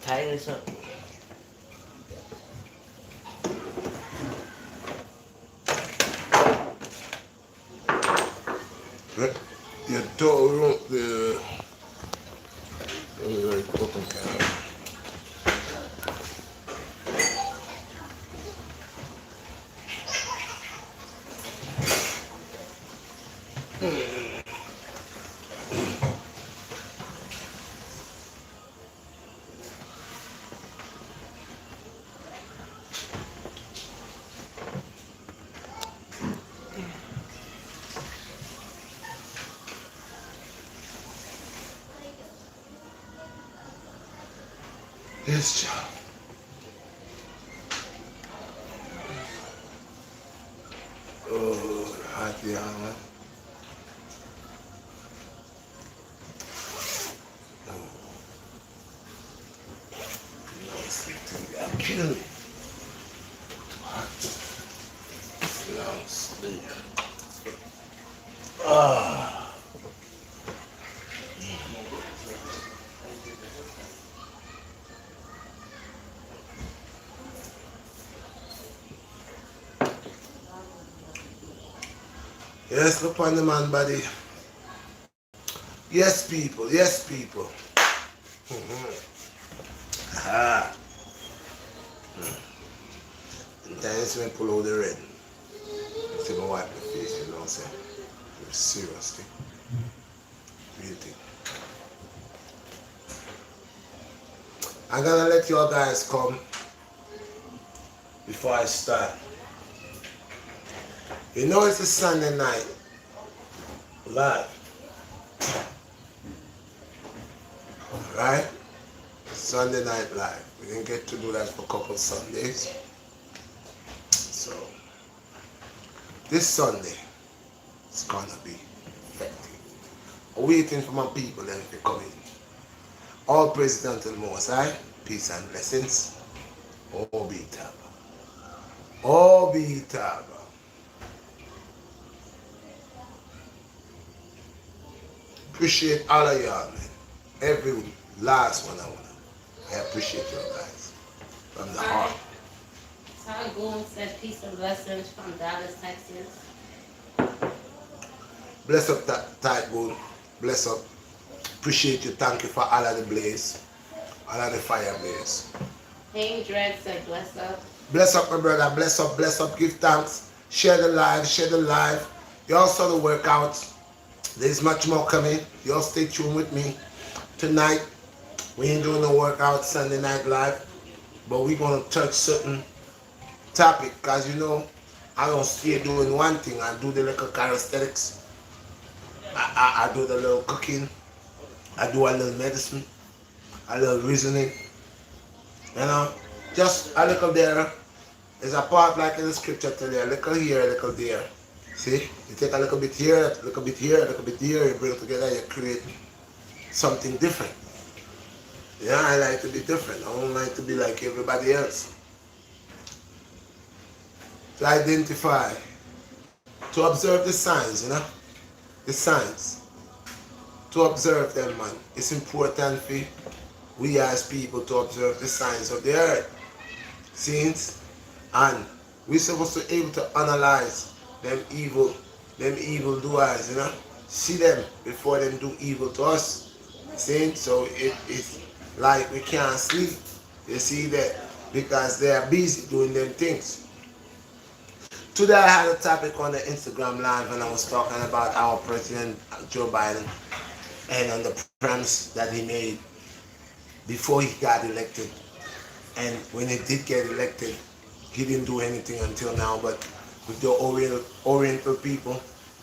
Tiny something. You told the open camera. Yes, child. Oh, hot yeah, man. No sleep till you kill me. Hot. No sleep. Ah. Yes, look on the man body. Yes, people. Yes, people. Ah. Sometimes when I pull out the red, see my wipe my face, you know what I'm saying? Seriously. Real thing. I'm gonna let you all guys come before I start. You know it's a Sunday night live, right? Sunday night live. We didn't get to do that for a couple Sundays. So this Sunday it's gonna be effective. I'm waiting for my people then to come in. All praise unto the Most High, peace and blessings. All be Taba. All be Taba. Appreciate all of y'all, man. Every last one I wanna. I appreciate y'all guys. From the heart. Ty Goon said peace and blessings from Dallas, Texas. Bless up that tight good. Bless up. Appreciate you. Thank you for all of the blaze. All of the fire blaze. Hank Dread said bless up. Bless up my brother. Bless up. Bless up. Give thanks. Share the live. Share the live. You also the workouts. There's much more coming. You all stay tuned with me. Tonight, we ain't doing no workout Sunday night live. But we're gonna touch certain topic. Cause you know, I don't stay doing one thing. I do the little calisthenics. I do the little cooking. I do a little medicine. A little reasoning. You know, just a little there is a part like in the scripture tell you, a little here, a little there. See, you take a little bit here, a little bit here, a little bit here, you bring it together, you create something different. Yeah, I like to be different. I don't like to be like everybody else. To identify, to observe the signs, you know, the signs. To observe them, man. It's important for we as people to observe the signs of the earth. Since and we're supposed to be able to analyze them evil doers, you know. See them before them do evil to us. See? So it's like we can't sleep. You see that because they are busy doing them things. Today I had a topic on the Instagram live and I was talking about our President Joe Biden and on the promise that he made before he got elected. And when he did get elected, he didn't do anything until now. But with the Oriental people,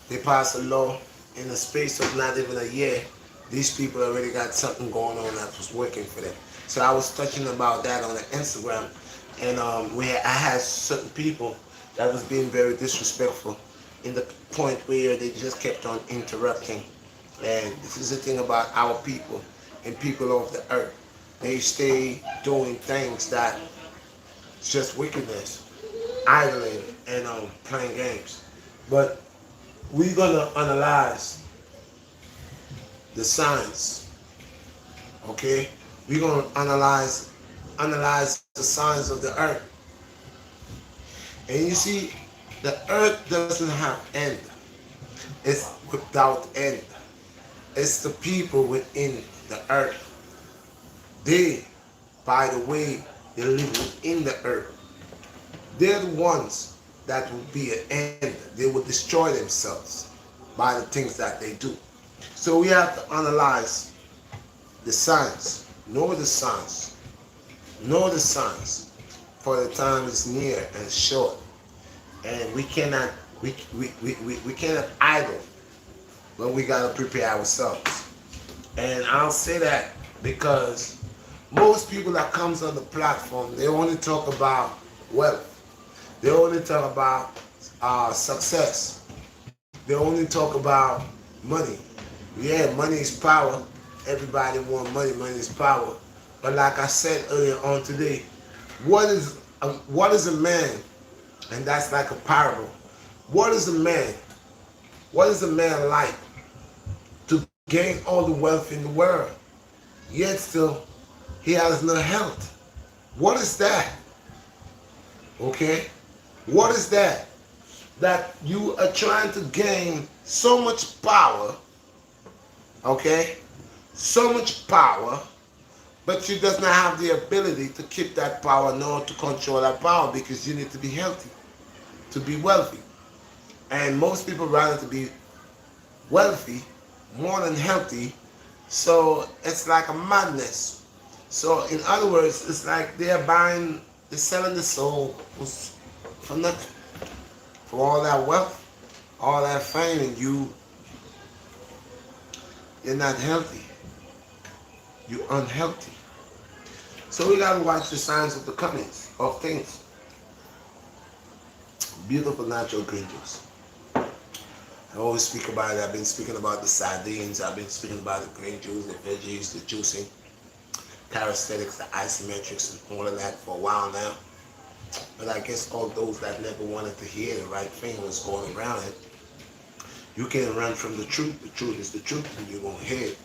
they passed a law in the space of not even a year. These people already got something going on that was working for them. So I was touching about that on the Instagram, and I had certain people that was being very disrespectful in the point where they just kept on interrupting. And this is the thing about our people and people of the earth. They stay doing things that it's just wickedness, idling, and playing games. But we're gonna analyze the signs, okay? We're gonna analyze analyze the signs of the earth. And you see, the earth doesn't have end. It's without end. It's the people within the earth. They, by the way, they live within the earth. They're the ones that will be an end. They will destroy themselves by the things that they do. So we have to analyze the signs, know the signs, know the signs, for the time is near and short, and we cannot we cannot idle, but we gotta prepare ourselves. And I'll say that because most people that comes on the platform, they only talk about wealth. They only talk about success. They only talk about money. Yeah, money is power. Everybody want money. Money is power. But like I said earlier on today, what is a man? And that's like a parable. What is a man? What is a man like to gain all the wealth in the world, yet still he has no health? What is that? Okay? What is that? That you are trying to gain so much power, okay? So much power, but you does not have the ability to keep that power nor to control that power because you need to be healthy, to be wealthy. And most people rather to be wealthy more than healthy. So it's like a madness. So in other words, it's like they're selling the soul for nothing, for all that wealth, all that fame, and you're not healthy. You're unhealthy. So we gotta watch the signs of the comings of things. Beautiful natural green juice. I always speak about it. I've been speaking about the sardines. I've been speaking about the green juice, the veggies, the juicing, parasthetics, the isometrics, and all of that for a while now. But I guess all those that never wanted to hear the right thing was going around it. You can't run from the truth. The truth is the truth, and you won't hear it.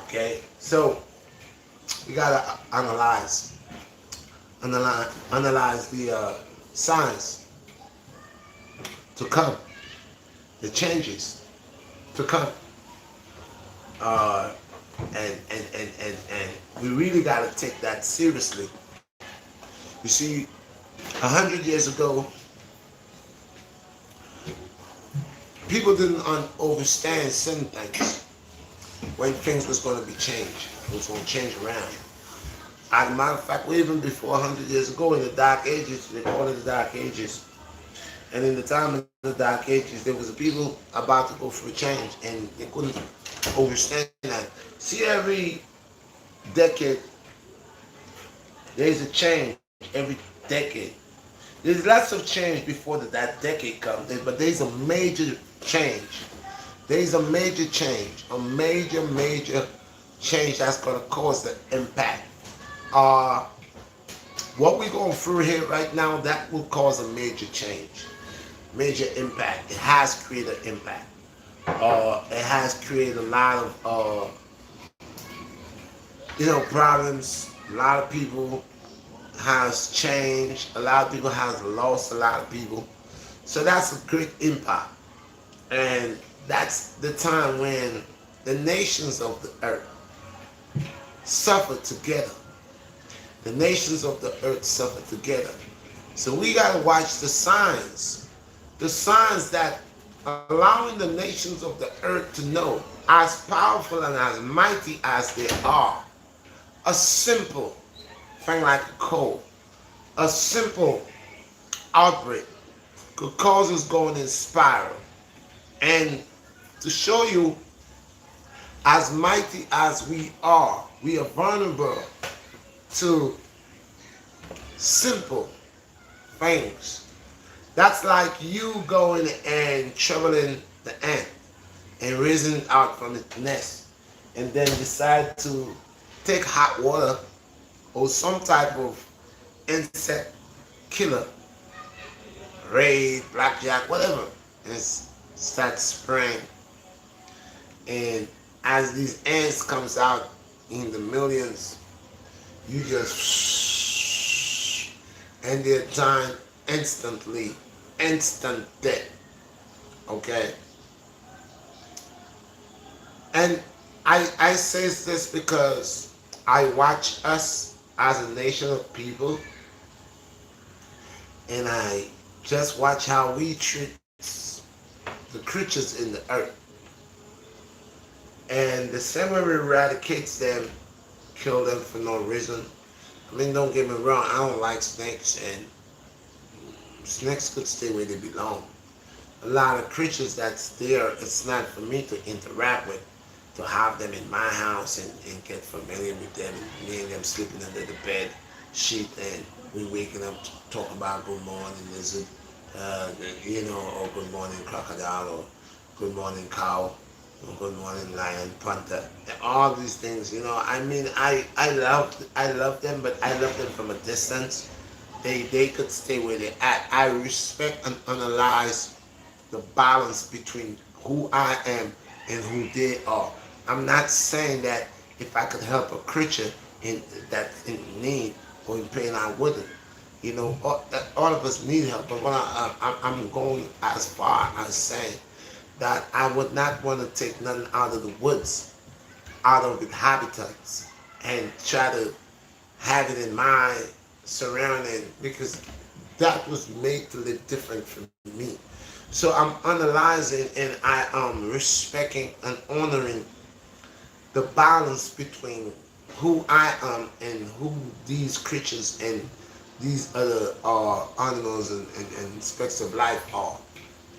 Okay? So we gotta analyze the signs to come, the changes to come. Uh, and we really got to take that seriously. You see, 100 years ago, people didn't understand certain things when things was going to be changed. It was going to change around. As a matter of fact, even before 100 years ago, in the Dark Ages, they call it the Dark Ages. And in the time of the Dark Ages, there was a people about to go through a change, and they couldn't understand that. See, every decade, there's a change. Every decade. There's lots of change before that decade comes, but there's a major change. There's a major change, a major change that's going to cause the impact. Uh, what we're going through here right now, that will cause a major change, major impact. It has created impact. It has created a lot of, problems. A lot of people has changed. A lot of people has lost a lot of people. So that's a great impact. And that's the time when the nations of the earth suffer together. The nations of the earth suffer together. So we got to watch the signs that allowing the nations of the earth to know, as powerful and as mighty as they are, a simple thing like a cold, a simple outbreak could cause us going in spiral. And to show you, as mighty as we are vulnerable to simple things. That's like you going and troubling the ant and raising it out from its nest, and then decide to take hot water or some type of insect killer, raid, blackjack, whatever, and start spraying. And as these ants comes out in the millions, You just and they're dying instantly, instant death. Okay, and I say this because I watch us as a nation of people, and I just watch how we treat the creatures in the earth, and the same way we eradicate them, kill them for no reason. I mean, don't get me wrong, I don't like snakes, and snakes could stay where they belong. A lot of creatures that's there, it's not for me to interact with, to have them in my house and get familiar with them, and me and them sleeping under the bed sheet, and we waking up to talk about good morning lizard, uh, or good morning crocodile, or good morning cow, or good morning lion, panther, and all these things. I mean, I love them, but I love them from a distance. They could stay where they're at. I respect and analyze the balance between who I am and who they are. I'm not saying that if I could help a creature in that's in need or in pain, I wouldn't. All of us need help, but I'm going as far as saying that I would not want to take nothing out of the woods, out of the habitats, and try to have it in my surrounding, because that was made to live different from me. So I'm analyzing and I am respecting and honoring the balance between who I am and who these creatures and these other animals and specks of life are.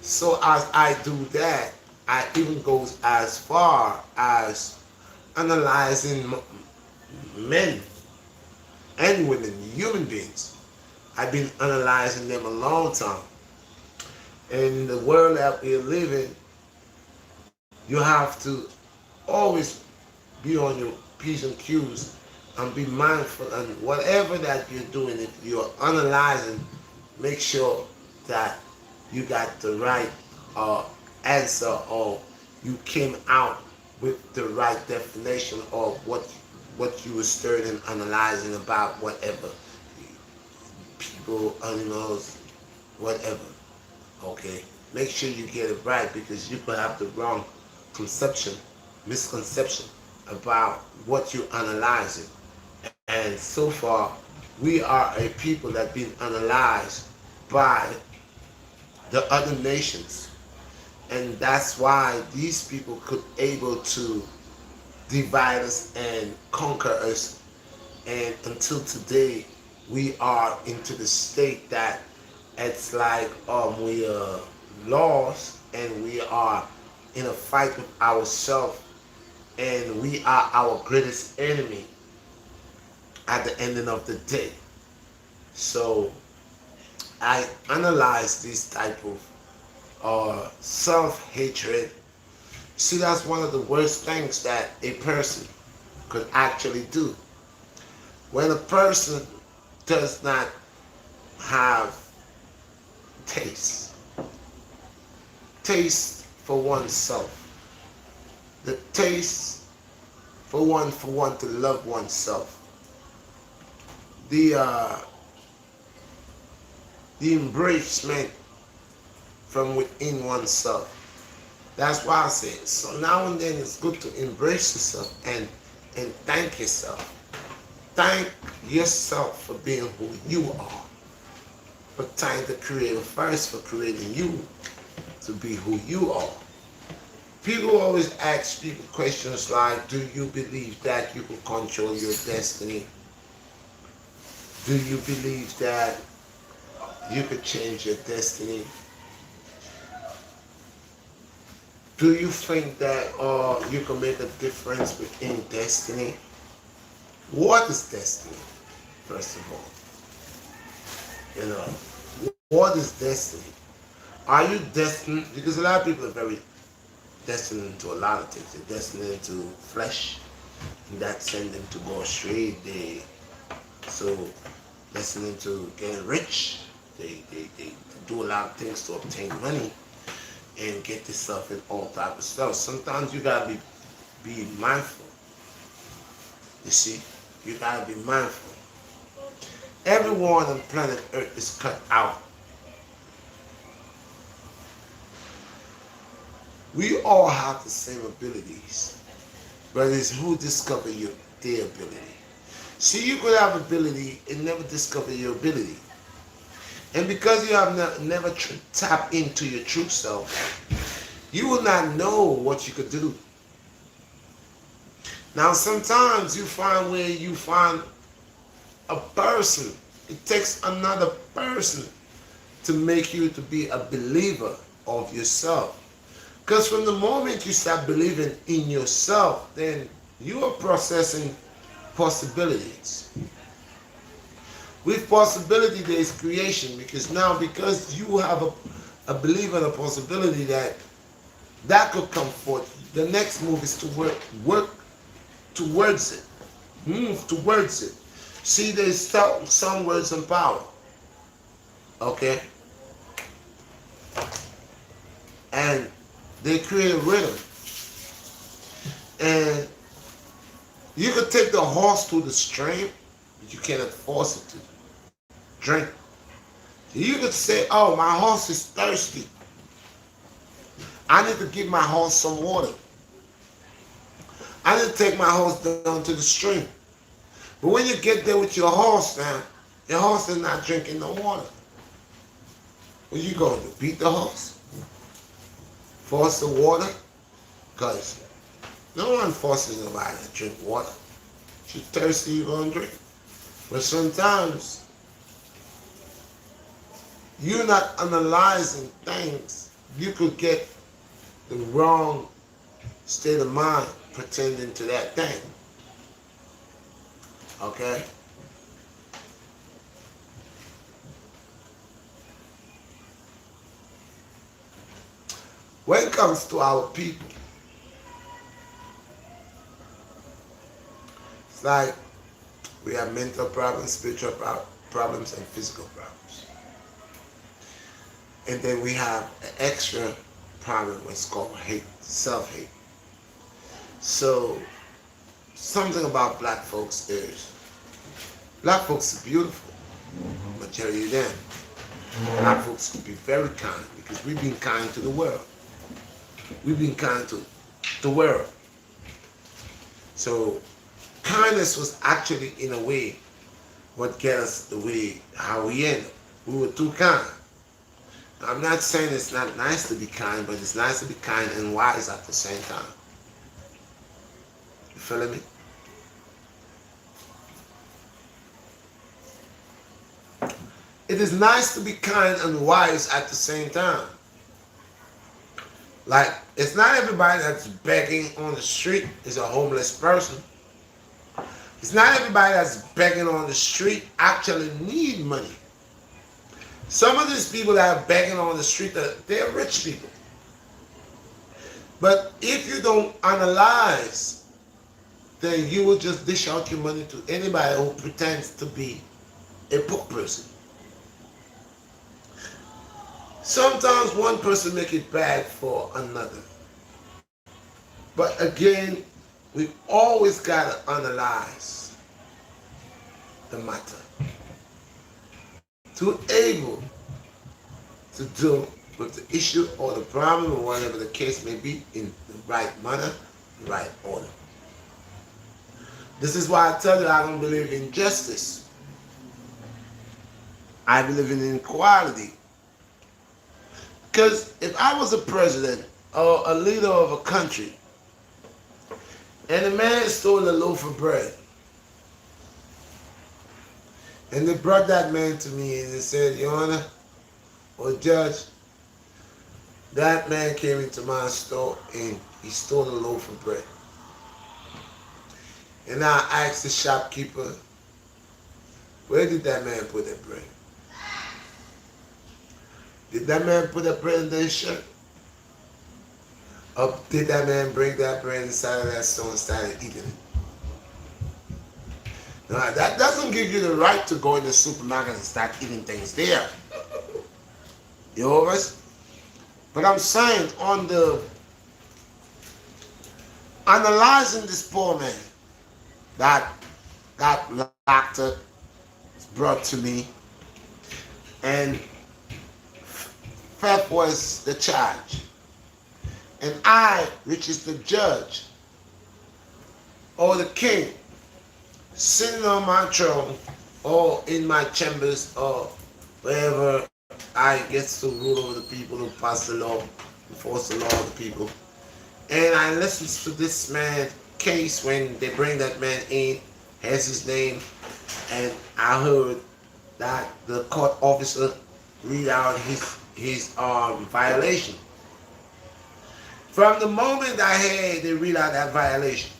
So as I do that, I even goes as far as analyzing men and women, human beings. I've been analyzing them a long time. And in the world that we live in, you have to always be on your P's and Q's and be mindful. And whatever that you're doing, if you're analyzing, make sure that you got the right uh, answer, or you came out with the right definition of what you were studying and analyzing about whatever people, animals, whatever. Okay, make sure you get it right, because you could have the wrong conception, misconception about what you're analyzing. And so far, we are a people that been analyzed by the other nations, and that's why these people could able to divide us and conquer us. And until today, we are into the state that it's like we are lost, and we are in a fight with ourselves, and we are our greatest enemy at the ending of the day. So I analyze this type of self-hatred. See, that's one of the worst things that a person could actually do. When a person does not have taste, taste for oneself, the taste for one to love oneself, the uh, the embracement from within oneself. That's why I say it. So now and then it's good to embrace yourself and thank yourself. Thank yourself for being who you are. But thank the Creator first for creating you to be who you are. People always ask people questions like, do you believe that you can control your destiny? Do you believe that you could change your destiny? Do you think that you can make a difference within destiny? What is destiny, first of all? What is destiny? Are you destined? Because a lot of people are very destined into a lot of things. They're destined into flesh, and that sends them to go astray. So destined into getting rich. They do a lot of things to obtain money and get yourself in all type of stuff. Sometimes you gotta be mindful. You see, You gotta be mindful. Everyone on planet Earth is cut out. We all have the same abilities, but it's who discover their ability. See, you could have ability and never discover your ability. And because you have never tapped into your true self, you will not know what you could do. Now, sometimes you find where you find a person. It takes another person to make you to be a believer of yourself. Because from the moment you start believing in yourself, then you are processing possibilities. With possibility, there is creation. Because now, because you have a belief in a possibility that could come forth, the next move is to work towards it. Move towards it. See, there's some words and power. Okay? And they create a rhythm. And you could take the horse to the stream, but you cannot force it to drink. You could say, oh, my horse is thirsty. I need to give my horse some water. I need to take my horse down to the stream. But when you get there with your horse now, your horse is not drinking no water. What you going to do? Beat the horse? Force the water? Because no one forces nobody to drink water. If you're thirsty, you're going to drink. But sometimes you're not analyzing things. You could get the wrong state of mind pretending to that thing. Okay? When it comes to our people, it's like we have mental problems, spiritual problems, and physical problems. And then we have an extra problem, what's called hate, self-hate. So, something about black folks is, black folks are beautiful, majority of them. Black folks can be very kind because we've been kind to the world. We've been kind to the world. So, kindness was actually, in a way, what get us the way how we end up. We were too kind. I'm not saying it's not nice to be kind, but it's nice to be kind and wise at the same time. You feeling me? It is nice to be kind and wise at the same time. Like, it's not everybody that's begging on the street is a homeless person. It's not everybody that's begging on the street actually need money. Some of these people that are begging on the street, they're rich people. But if you don't analyze, then you will just dish out your money to anybody who pretends to be a poor person. Sometimes one person make it bad for another. But again, we always got to analyze the matter to able to deal with the issue or the problem or whatever the case may be in the right manner, the right order. This is why I tell you I don't believe in justice. I believe in equality. Because if I was a president or a leader of a country and a man stole a loaf of bread and they brought that man to me and they said, Your Honor or Judge, that man came into my store and he stole a loaf of bread. And I asked the shopkeeper, where did that man put that bread? Did that man put that bread in his shirt? Or did that man bring that bread inside of that store and started eating it? Now, that doesn't give you the right to go in the supermarket and start eating things there. You know what? But I'm saying on the analyzing this poor man, that got locked up, brought to me, and theft was the charge. And I, which is the judge or the king, sitting on my throne or in my chambers or wherever I get to rule over the people who pass the law, enforce the law of the people. And I listened to this man case when they bring that man in, has his name, and I heard that the court officer read out his violation. From the moment I heard they read out that violation,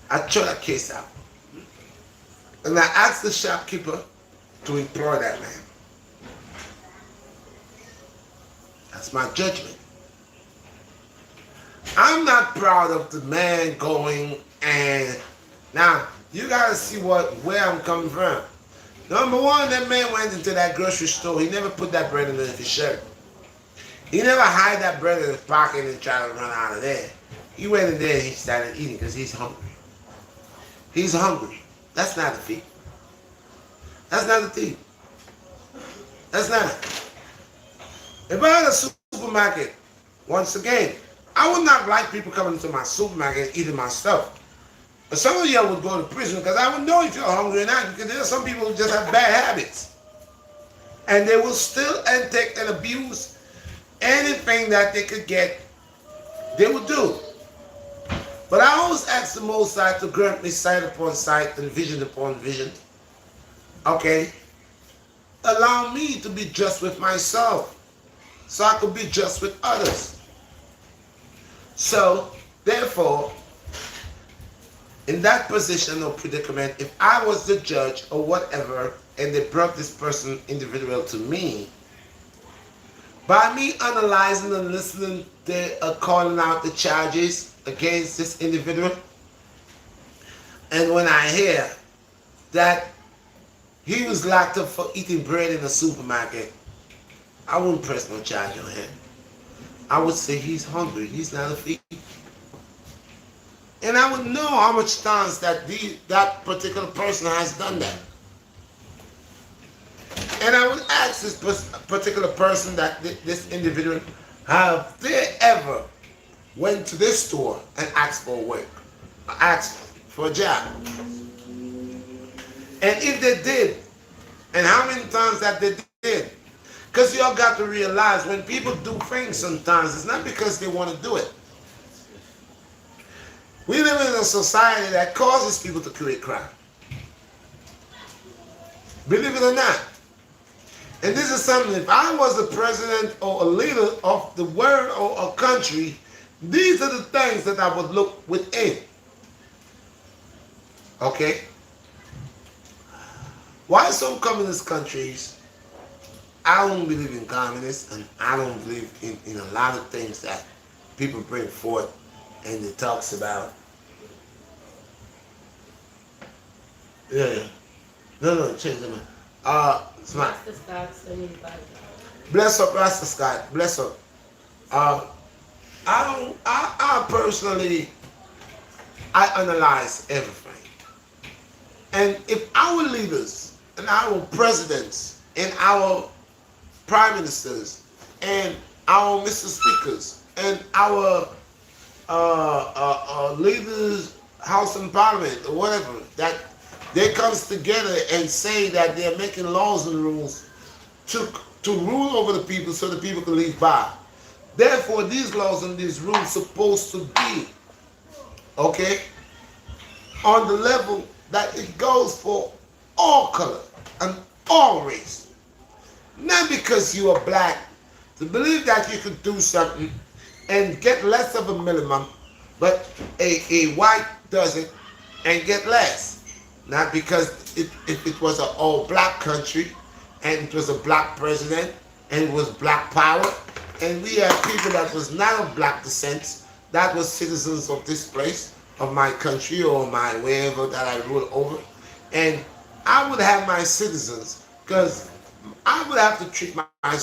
I threw that case out. And I asked the shopkeeper to employ that man. That's my judgment. I'm not proud of the man going and now you gotta see where I'm coming from. Number one, that man went into that grocery store. He never put that bread in his shirt. He never hide that bread in his pocket and try to run out of there. He went in there and he started eating because he's hungry. He's hungry. That's not a thief. That's not a thief. That's not. If I had a supermarket, once again, I would not like people coming into my supermarket and eating my stuff. But some of y'all would go to prison because I would know if you're hungry or not, because there are some people who just have bad habits. And they will still take and abuse anything that they could get, they would do. But I always ask the Most High to grant me sight upon sight and vision upon vision. Okay? Allow me to be just with myself so I could be just with others. So, therefore, in that position or predicament, if I was the judge or whatever, and they brought this person, individual, to me, by me analyzing and listening, they are calling out the charges against this individual. And when I hear that he was locked up for eating bread in a supermarket, I wouldn't press no charge on him. I would say he's hungry. He's not a thief. And I would know how much times that that particular person has done that. And I would ask this particular person, that this individual, have they ever went to this store and asked for work, or asked for a job? And if they did, and how many times that they did? Because y'all got to realize when people do things sometimes, it's not because they want to do it. We live in a society that causes people to create crime. Believe it or not. And this is something, if I was the president or a leader of the world or a country, these are the things that I would look within. Okay? Why some communist countries, I don't believe in communists, and I don't believe in a lot of things that people bring forth and it talks about. Yeah. No, change them. Smart. Bless up, Rasta Scott. Bless up. I personally, I analyze everything. And if our leaders and our presidents and our prime ministers and our Mr. Speakers and our leaders, House and Parliament or whatever, that they comes together and say that they're making laws and rules to rule over the people so the people can live by. Therefore, these laws and these rules supposed to be, okay, on the level that it goes for all color and all race. Not because you are black, to believe that you could do something and get less of a minimum, but a white does it and get less. Not because if it was an all black country and it was a black president and it was black power, and we had people that was not of black descent, that was citizens of this place, of my country or my wherever that I rule over, and I would have my citizens, because I would have to treat my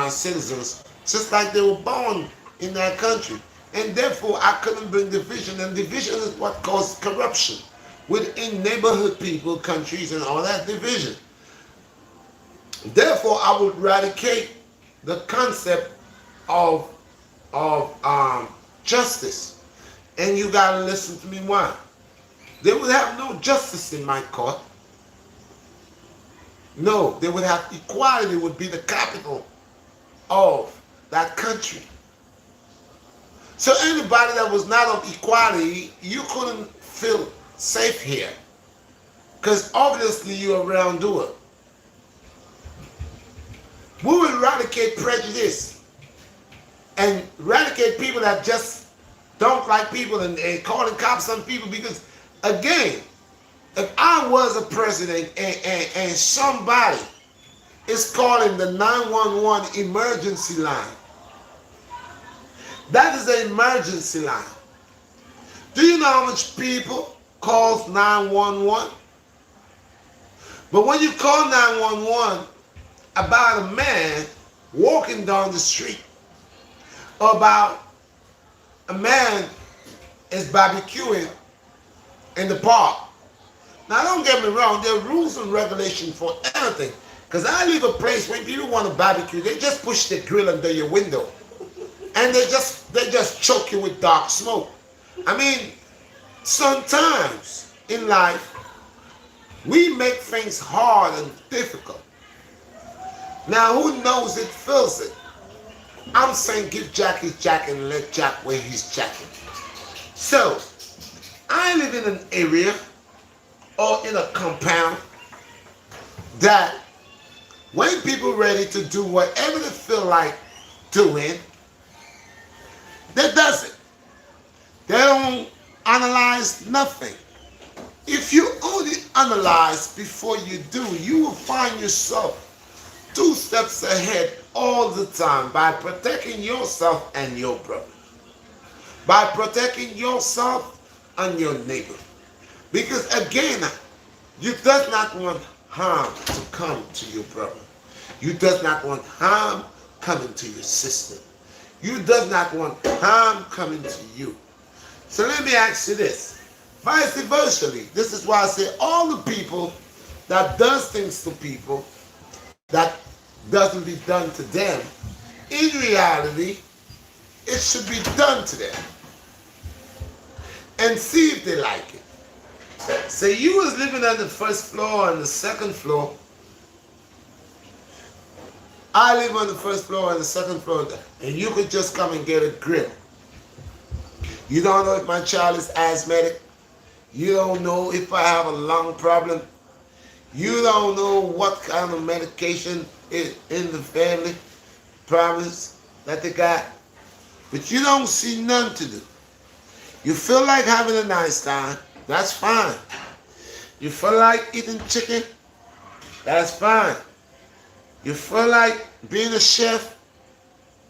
citizens just like they were born in that country, and therefore I couldn't bring division, and division is what caused corruption. within neighborhood people, countries, and all that division. Therefore, I would eradicate the concept of of justice. And you gotta listen to me why. They would have no justice in my court. No, they would have equality would be the capital of that country. So anybody that was not of equality, you couldn't feel safe here. Because obviously you're a wrongdoer. We will eradicate prejudice and eradicate people that just don't like people and calling cops on people because, again, if I was a president and somebody is calling the 911 emergency line, that is an emergency line. Do you know how much people calls 911? But when you call 911 about a man walking down the street, or about a man is barbecuing in the park. Now don't get me wrong, there are rules and regulations for everything. Because I live a place when people want to barbecue, they just push the grill under your window. And they just choke you with dark smoke. I mean, sometimes in life, we make things hard and difficult. Now who knows it feels it? I'm saying give Jack his jacket and let Jack wear his jacket. So, I live in an area or in a compound that when people ready to do whatever they feel like doing, they does it. They don't analyze nothing. If you only analyze before you do, you will find yourself 2 steps ahead all the time by protecting yourself and your brother. By protecting yourself and your neighbor. Because again, you does not want harm to come to your brother. You does not want harm coming to your sister. You does not want harm coming to you. So let me ask you this. Vice versa, this is why I say all the people that does things to people that doesn't be done to them, in reality, it should be done to them. And see if they like it. Say you was living on the first floor and the second floor. I live on the first floor and the second floor, and you could just come and get a grill. You don't know if my child is asthmatic. You don't know if I have a lung problem. You don't know what kind of medication is in the family problems that they got. But you don't see none to do. You feel like having a nice time, that's fine. You feel like eating chicken, that's fine. You feel like being a chef,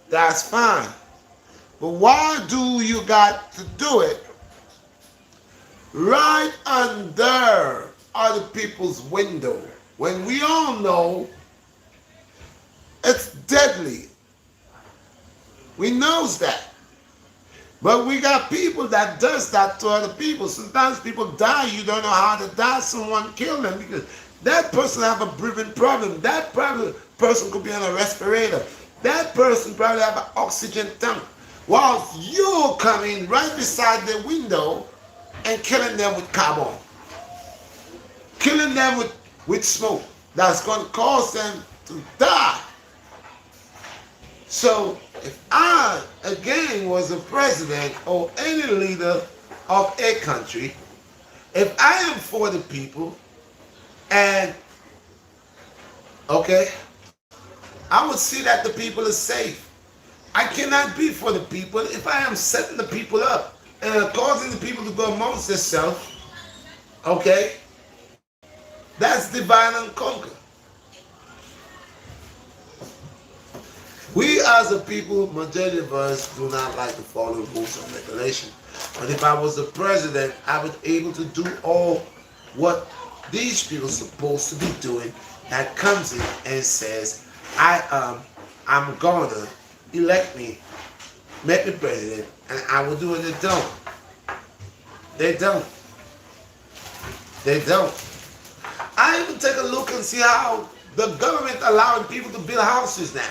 that's fine. But why do you got to do it right under other people's window when we all know it's deadly? We knows that. But we got people that does that to other people. Sometimes people die, you don't know how to die, someone killed them because that person have a breathing problem. That person could be on a respirator. That person probably have an oxygen tank. Whilst you coming right beside the window and killing them with carbon. Killing them with smoke. That's going to cause them to die. So if I, again, was a president or any leader of a country, if I am for the people, and, okay, I would see that the people are safe. I cannot be for the people if I am setting the people up and causing the people to go amongst themselves, okay? That's divide and conquer. We as a people, majority of us do not like to follow rules and regulations. But if I was the president, I would be able to do all what these people are supposed to be doing. That comes in and says, I'm gonna elect me, make me president, and I will do it. They don't. They don't. They don't. I even take a look and see how the government allowing people to build houses now.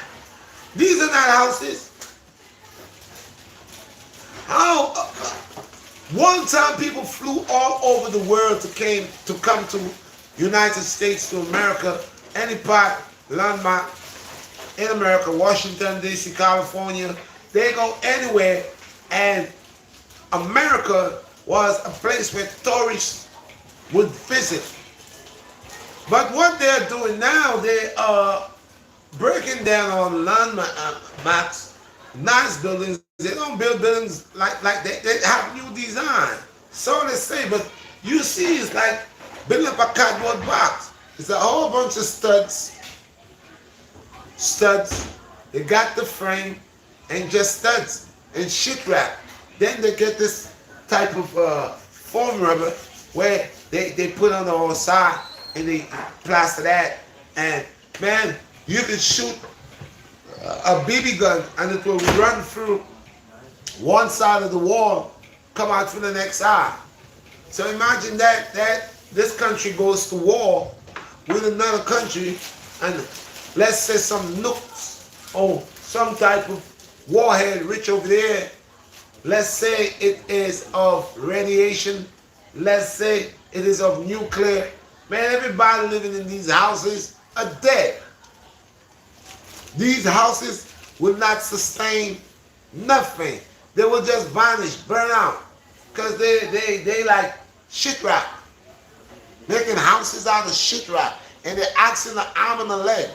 These are not houses. How one time people flew all over the world to come to United States, to America, any part, landmark in America, Washington D.C., California. They go anywhere, and America was a place where tourists would visit. But what they're doing now, they are breaking down on landmarks, nice buildings. They don't build buildings like they have new design. So they say, but you see, it's like building up a cardboard box. It's a whole bunch of studs. They got the frame and just studs and shit wrap. Then they get this type of foam rubber where they put on the whole side and they plaster that. And man, you can shoot a BB gun and it will run through one side of the wall, come out through the next side. So imagine that this country goes to war with another country, and let's say some nukes or some type of warhead rich over there. Let's say it is of radiation. Let's say it is of nuclear. Man, everybody living in these houses are dead. These houses will not sustain nothing. They will just vanish, burn out. Because they like shit wrap. Making houses out of shit wrap. And they're axing the arm and the leg.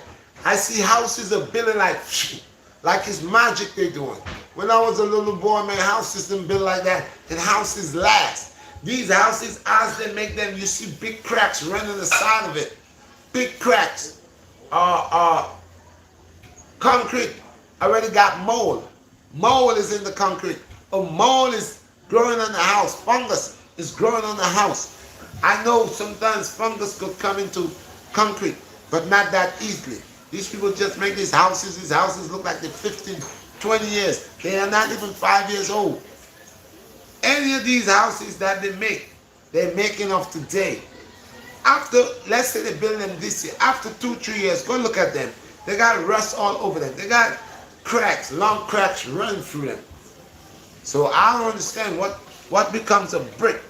I see houses are building like it's magic they're doing. When I was a little boy, man, houses didn't build like that. And houses last. These houses, as they make them, you see big cracks running the side of it. Big cracks. Concrete already got mold. Mold is in the concrete. A mold is growing on the house. Fungus is growing on the house. I know sometimes fungus could come into concrete, but not that easily. These people just make these houses. These houses look like they're 15, 20 years. They are not even 5 years old. Any of these houses that they make, they're making of today. After, let's say they're building them this year. After 2-3 years, go look at them. They got rust all over them. They got cracks, long cracks running through them. So I don't understand what becomes a brick.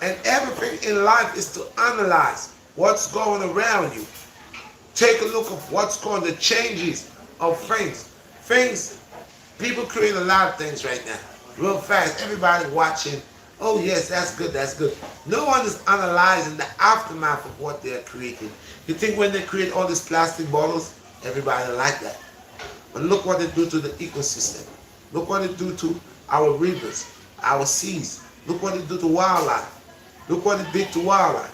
And everything in life is to analyze what's going around you. Take a look at what's going, the changes of things. People create a lot of things right now. Real fast, everybody watching. Oh yes, that's good, that's good. No one is analyzing the aftermath of what they're creating. You think when they create all these plastic bottles, everybody like that. But look what they do to the ecosystem. Look what they do to our rivers, our seas. Look what they do to wildlife. Look what it did to wildlife.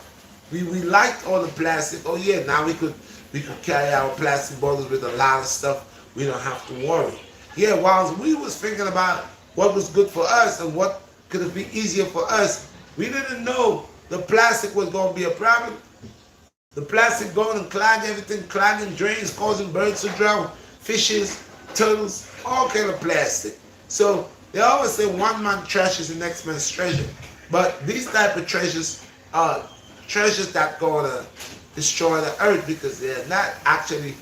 We liked all the plastic. Oh yeah, now we could carry our plastic bottles with a lot of stuff. We don't have to worry. Yeah, while we was thinking about what was good for us and what could it be easier for us, we didn't know the plastic was going to be a problem. The plastic going and clog everything, clogging drains, causing birds to drown, fishes, turtles, all kind of plastic. So they always say one man trash is the next man's treasure. But these type of treasures are treasures that going to destroy the earth because they're not actually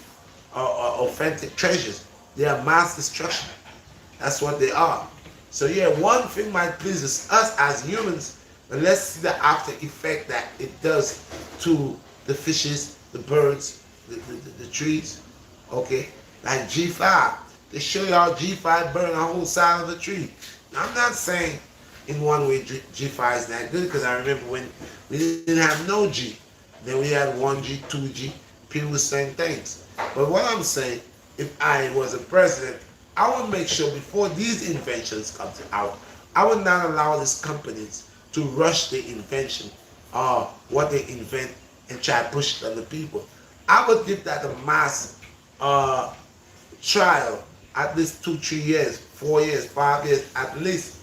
authentic treasures. They are mass destruction. That's what they are. So yeah, one thing might please us as humans, but let's see the after effect that it does to the fishes, the birds, the trees. Okay, like G5. They show you how G5 burn a whole side of the tree. Now, I'm not saying in one way G5 is not good, because I remember when we didn't have no G. Then we had 1G, 2G. People were saying things. But what I'm saying, if I was a president, I would make sure before these inventions come out, I would not allow these companies to rush the invention or what they invent and try to push it on the people. I would give that a mass trial, at least 2-3 years, 4 years, 5 years, at least.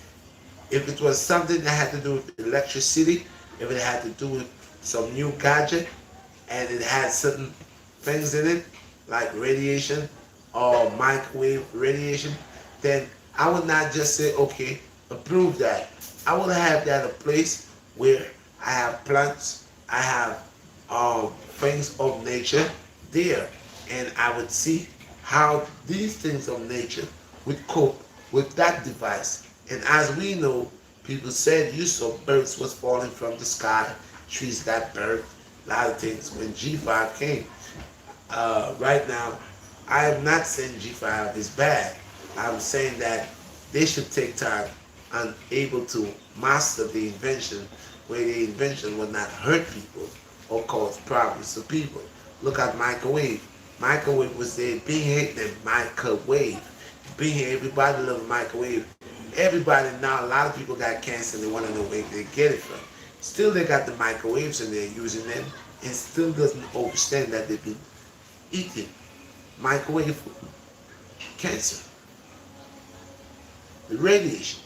If it was something that had to do with electricity, if it had to do with some new gadget, and it had certain things in it, like radiation or microwave radiation, then I would not just say, okay, approve that. I would have that a place where I have plants I have things of nature there, and I would see how these things of nature would cope with that device. And as we know, people said you saw birds was falling from the sky, trees got burnt, a lot of things. When G5 came, right now, I am not saying G5 is bad. I'm saying that they should take time and able to master the invention where the invention will not hurt people or cause problems to people. Look at microwave. Microwave was there, being hit the microwave. Being here, everybody love microwave. Everybody now, a lot of people got cancer and they want to know where they get it from. Still they got the microwaves and they're using them and still doesn't understand that they've been eating microwave food. Cancer, the radiation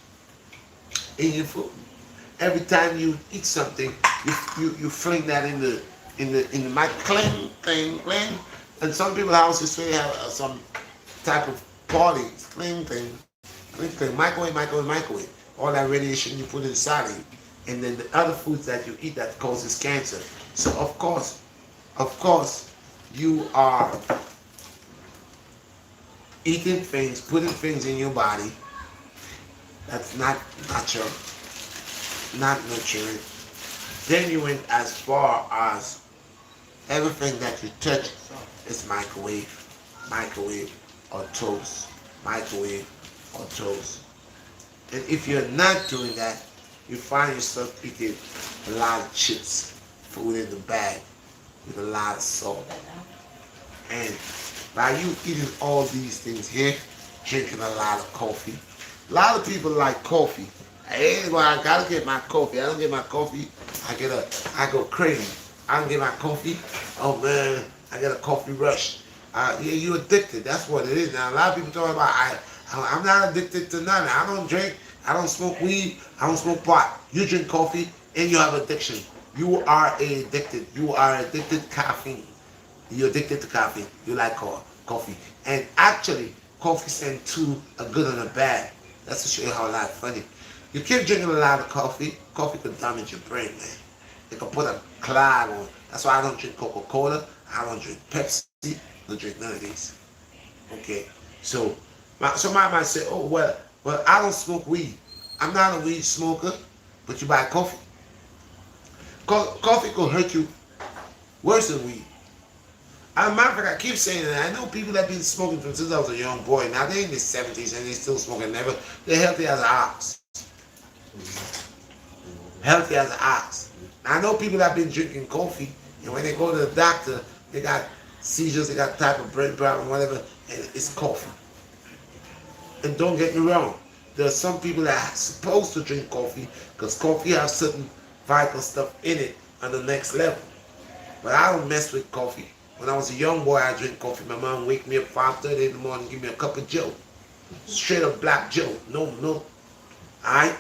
in your food. Every time you eat something, you fling that in the mic, clang, clang, clang. And some people houses say have some type of parties, cling, cling, cling, cling, microwave, microwave, microwave. All that radiation you put inside of you, and then the other foods that you eat that causes cancer. So of course, you are eating things, putting things in your body that's not natural, not nurturing. Then you went as far as everything that you touch is microwave, microwave or toast, microwave or toast. And if you're not doing that, you find yourself eating a lot of chips, food in the bag with a lot of salt. And by you eating all these things here, drinking a lot of coffee. A lot of people like coffee. Hey, well, I gotta get my coffee. I don't get my coffee, I go crazy. I don't get my coffee. Oh man, I get a coffee rush. Yeah, you addicted. That's what it is. Now a lot of people talking about I'm not addicted to nothing. I don't drink. I don't smoke weed. I don't smoke pot. You drink coffee and you have addiction. You are addicted. You are addicted to caffeine. You're addicted to caffeine. You like coffee. And actually, coffee send two, a good and a bad. That's to show you how life funny. You keep drinking a lot of coffee, coffee could damage your brain, man. It can put a clog on. That's why I don't drink Coca-Cola. I don't drink Pepsi. I don't drink none of these. Okay. So somebody might say, oh, well, I don't smoke weed. I'm not a weed smoker, but you buy coffee. Coffee could hurt you worse than weed. As a matter of fact, I keep saying that. I know people that have been smoking since I was a young boy. Now they're in their 70s and they're still smoking. They're healthy as an ox. Healthy as an ox. Now, I know people that have been drinking coffee, and when they go to the doctor, they got seizures, they got type of brain problem, whatever, and it's coffee. And don't get me wrong, there are some people that are supposed to drink coffee because coffee has certain vital stuff in it on the next level. But I don't mess with coffee. When I was a young boy, I drink coffee. My mom wake me up 5:30 in the morning, give me a cup of Joe. Straight up black Joe. No milk. Alright?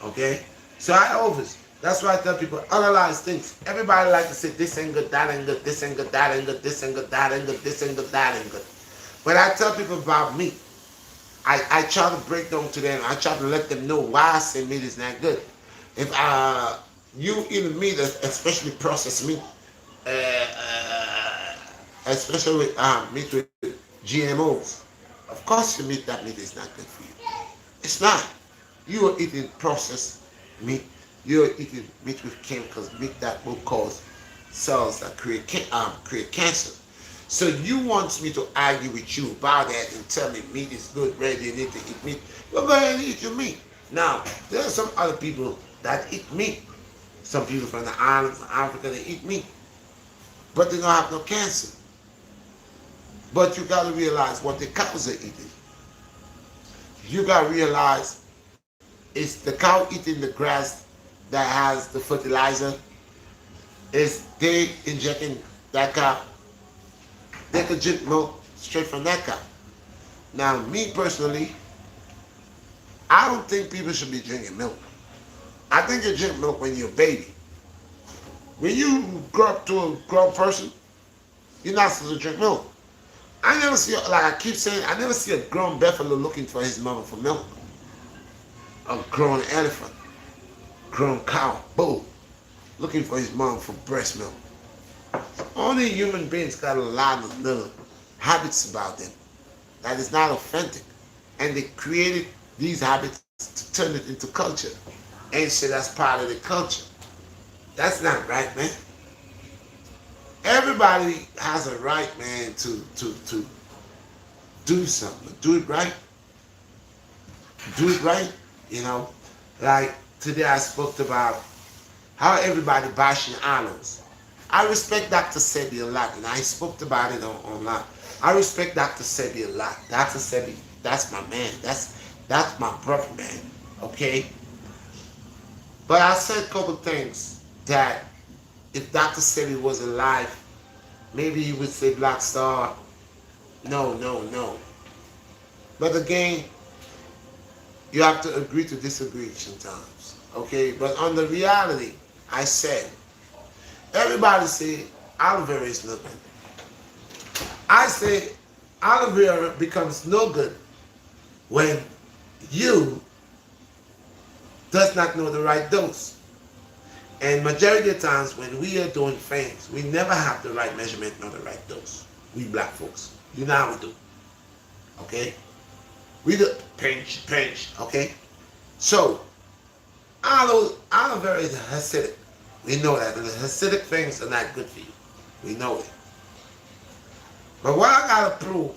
Okay? So I always, that's why I tell people, analyze things. Everybody like to say, this ain't good, that ain't good, this ain't good, that ain't good, this ain't good, that ain't good, this ain't good, that ain't good. But I tell people about meat. I try to break down to them. I try to let them know why I say meat is not good. If you eat meat, especially processed meat, especially meat with GMOs, of course that meat is not good for you. It's not. You are eating processed meat. You are eating meat with chemicals, meat that will cause cells that create cancer. So you want me to argue with you about that and tell me meat is good, ready, you need to eat meat. Well, go ahead and eat your meat. Now, there are some other people that eat meat. Some people from the islands, from Africa, they eat meat. But they don't have no cancer. But you got to realize what the cows are eating. You got to realize it's the cow eating the grass that has the fertilizer. Is they injecting that cow. They could drink milk straight from that cow. Now, me personally, I don't think people should be drinking milk. I think you drink milk when you're a baby. When you grow up to a grown person, you're not supposed to drink milk. I never see, like I keep saying, I never see a grown buffalo looking for his mother for milk. A grown elephant, grown cow, bull, looking for his mom for breast milk. Only human beings got a lot of little habits about them that is not authentic. And they created these habits to turn it into culture and say that's part of the culture. That's not right, man. Everybody has a right, man, to do something. Do it right. Do it right. You know, like today I spoke about how everybody bashing olives. I respect Dr. Sebi a lot, and I spoke about it online. I respect Dr. Sebi a lot. Dr. Sebi, that's my man. That's my brother, man. Okay? But I said a couple things that if Dr. Sebi was alive, maybe he would say Black Star. No, no, no. But again, you have to agree to disagree sometimes. Okay? But on the reality, I said, everybody say aloe vera is no good. I say aloe vera becomes no good when you does not know the right dose. And majority of times when we are doing things, we never have the right measurement nor the right dose. We black folks. You know how we do. Okay? We do pinch, pinch, okay? So, aloe vera is acidic. We know that. And the acidic things are not good for you. We know it. But what I gotta prove,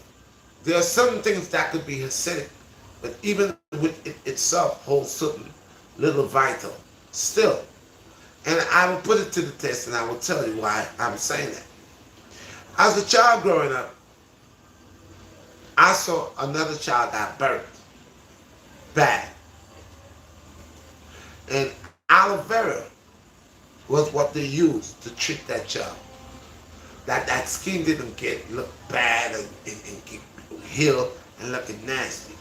there are certain things that could be acidic, but even with it itself holds certain little vital still. And I will put it to the test and I will tell you why I'm saying that. As a child growing up, I saw another child got burnt bad. And aloe vera was what they used to treat that child. That skin didn't look bad and heal and looking nasty.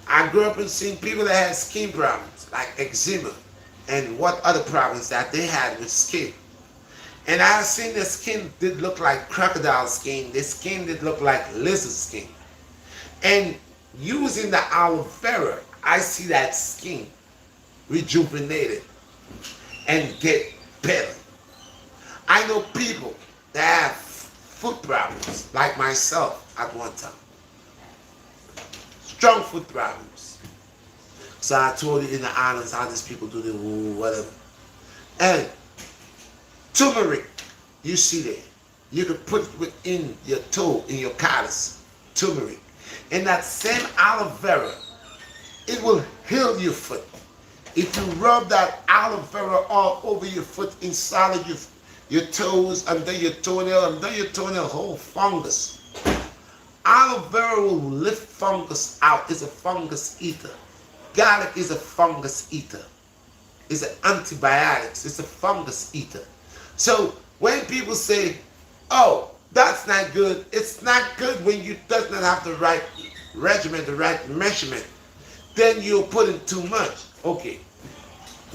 I grew up and seen people that had skin problems like eczema and what other problems that they had with skin. And I seen their skin did look like crocodile skin. Their skin did look like lizard skin. And using the aloe vera, I see that skin rejuvenated and get better. I know people that have foot problems, like myself at one time. Strong foot problems. So I told you in the islands how these people do the whatever. And turmeric, you see there. You can put it within your toe, in your callus. Turmeric. And that same aloe vera, it will heal your foot. If you rub that aloe vera all over your foot, inside of your toes, under your toenail, whole fungus. Aloe vera will lift fungus out. It's a fungus eater. Garlic is a fungus eater. It's an antibiotics. It's a fungus eater. So when people say, oh, that's not good, it's not good when you does not have the right regimen, the right measurement. Then you're putting too much. Okay.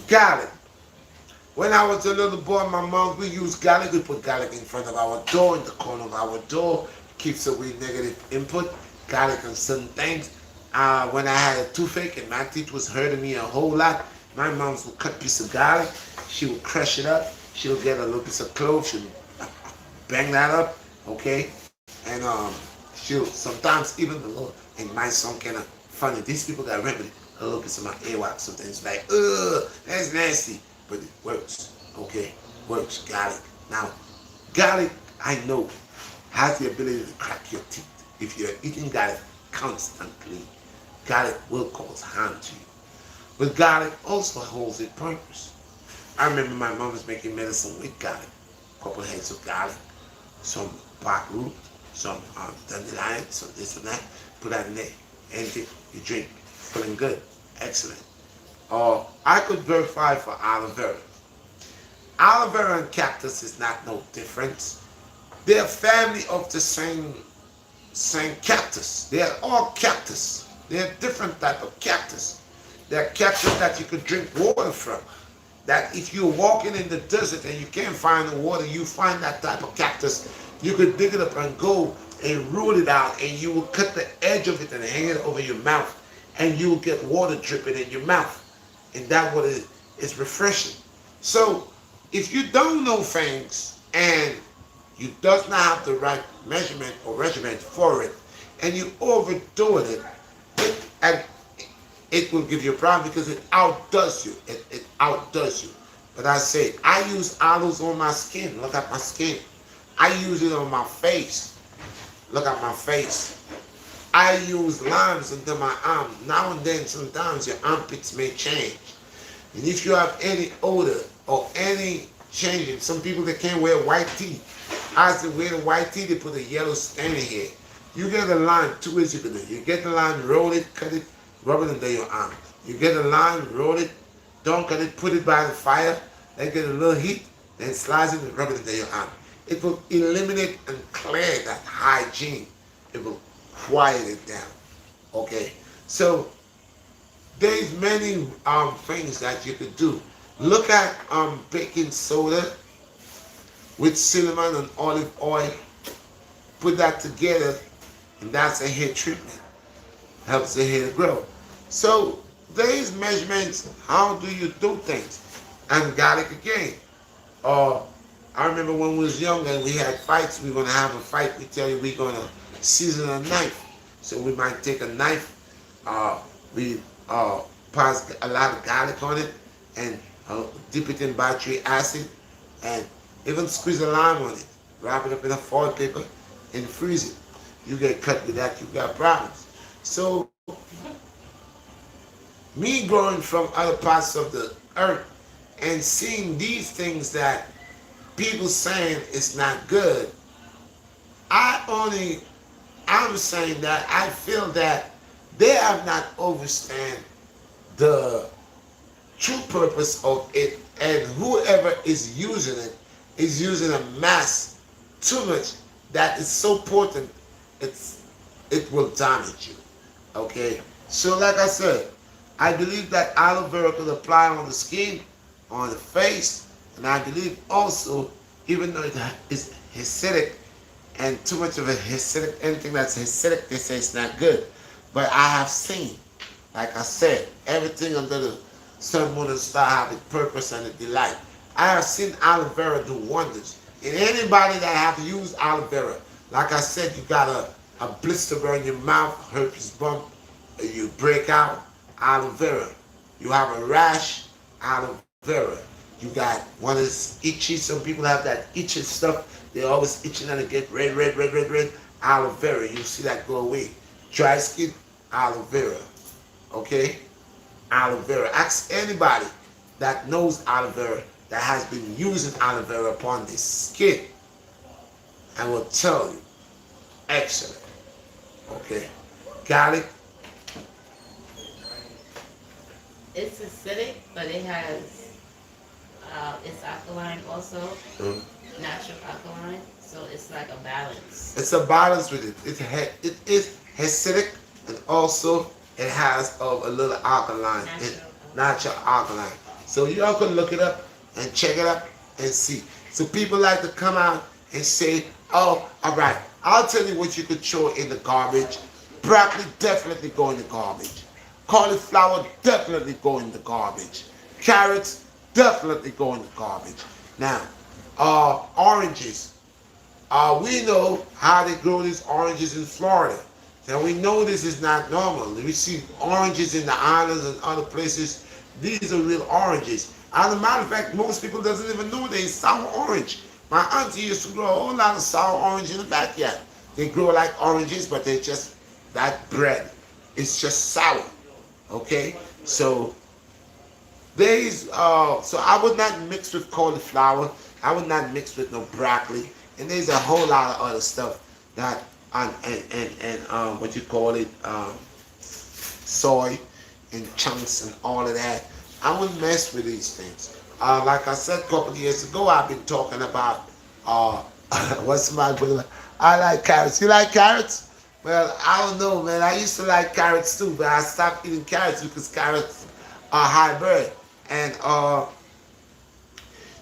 Garlic. When I was a little boy, my mom, we used garlic. We put garlic in front of our door, in the corner of our door. Keeps away negative input. Garlic on certain things. When I had a toothache and my teeth was hurting me a whole lot, my mom would cut a piece of garlic. She would crush it up. She would get a little piece of clove. She would bang that up, okay? And she'll sometimes even the little, and my son kind of funny. These people got remedy. A little piece of my AWAC, sometimes like, ugh, that's nasty. But it works, okay? Works, garlic. Now, garlic, I know, has the ability to crack your teeth. If you're eating garlic constantly, garlic will cause harm to you. But garlic also holds a purpose. I remember my mom was making medicine with garlic. A couple heads of garlic, some bark root, some dandelion, some this and that. Put that in there, and you drink. Feeling good, excellent. I could verify for aloe vera. Aloe vera and cactus is not no difference. They're family of the same cactus. They're all cactus. They're different type of cactus. They're cactus that you could drink water from. That if you're walking in the desert and you can't find the water, you find that type of cactus. You could dig it up and go and root it out, and you will cut the edge of it and hang it over your mouth, and you will get water dripping in your mouth. And that water is refreshing. So If you don't know things and you does not have the right measurement or regimen for it, and you overdoing it, and it will give you a problem because it outdoes you. It outdoes you. But I say, I use olives on my skin. Look at my skin. I use it on my face. Look at my face. I use limes under my arm. Now and then, sometimes your armpits may change. And if you have any odor or any changing, some people that can't wear white tee. As they wear the white tee, they put a yellow stain in here. You get a lime, two ways you can do it. You get the lime, roll it, cut it, rub it under your arm. You get a lime, roll it, don't cut it, put it by the fire, then get a little heat, then slice it and rub it under your arm. It will eliminate and clear that hygiene. It will quiet it down. Okay? So there's many things that you could do. Look at baking soda with cinnamon and olive oil. Put that together, and that's a hair treatment. Helps the hair grow. So there's measurements. How do you do things? And garlic again. I remember when we was younger and we had fights. We're gonna have a fight. We tell you we're gonna season a knife. So we might take a knife. We pass a lot of garlic on it and dip it in battery acid and even squeeze a lime on it. Wrap it up in a foil paper and freeze it. You get cut with that, you got problems. So me growing from other parts of the earth and seeing these things that people saying it's not good, I'm saying that I feel that they have not understand the true purpose of it, and whoever is using it is using a mass too much that is so potent it will damage you. Okay? So like I said, I believe that aloe vera could apply on the skin, on the face, and I believe also, even though it is acidic, and too much of a acidic, anything that's acidic, they say it's not good. But I have seen, like I said, everything under the sun, moon, and star have a purpose and a delight. I have seen aloe vera do wonders. And anybody that have used aloe vera, like I said, you got a blister in your mouth, herpes bump, you break out, aloe vera. You have a rash, aloe vera. You got one is itchy. Some people have that itchy stuff. They're always itching and they get red, red, red, red, red. Aloe vera. You see that go away. Dry skin, aloe vera. Okay? Aloe vera. Ask anybody that knows aloe vera, that has been using aloe vera upon their skin, and will tell you, excellent. Okay? Garlic. It's acidic, but it has it's alkaline also, natural alkaline. So it's like a balance. It's a balance with it. It is acidic, and also it has a little alkaline, natural alkaline. So you all can look it up and check it up and see. So people like to come out and say, oh, all right, I'll tell you what you could throw in the garbage. Broccoli definitely go in the garbage. Cauliflower definitely go in the garbage. Carrots definitely go in the garbage. Now, oranges. We know how they grow these oranges in Florida. Now we know this is not normal. We see oranges in the islands and other places. These are real oranges. As a matter of fact, most people doesn't even know they're sour orange. My auntie used to grow a whole lot of sour orange in the backyard. They grow like oranges, but they're just that bread. It's just sour. Okay? So so I would not mix with cauliflower. I would not mix with no broccoli. And there's a whole lot of other stuff that and what you call it, soy and chunks and all of that. I wouldn't mess with these things. Like I said a couple of years ago, I've been talking about what's my brother? I like carrots. You like carrots? Well, I don't know, man. I used to like carrots too, but I stopped eating carrots because carrots are hybrid. And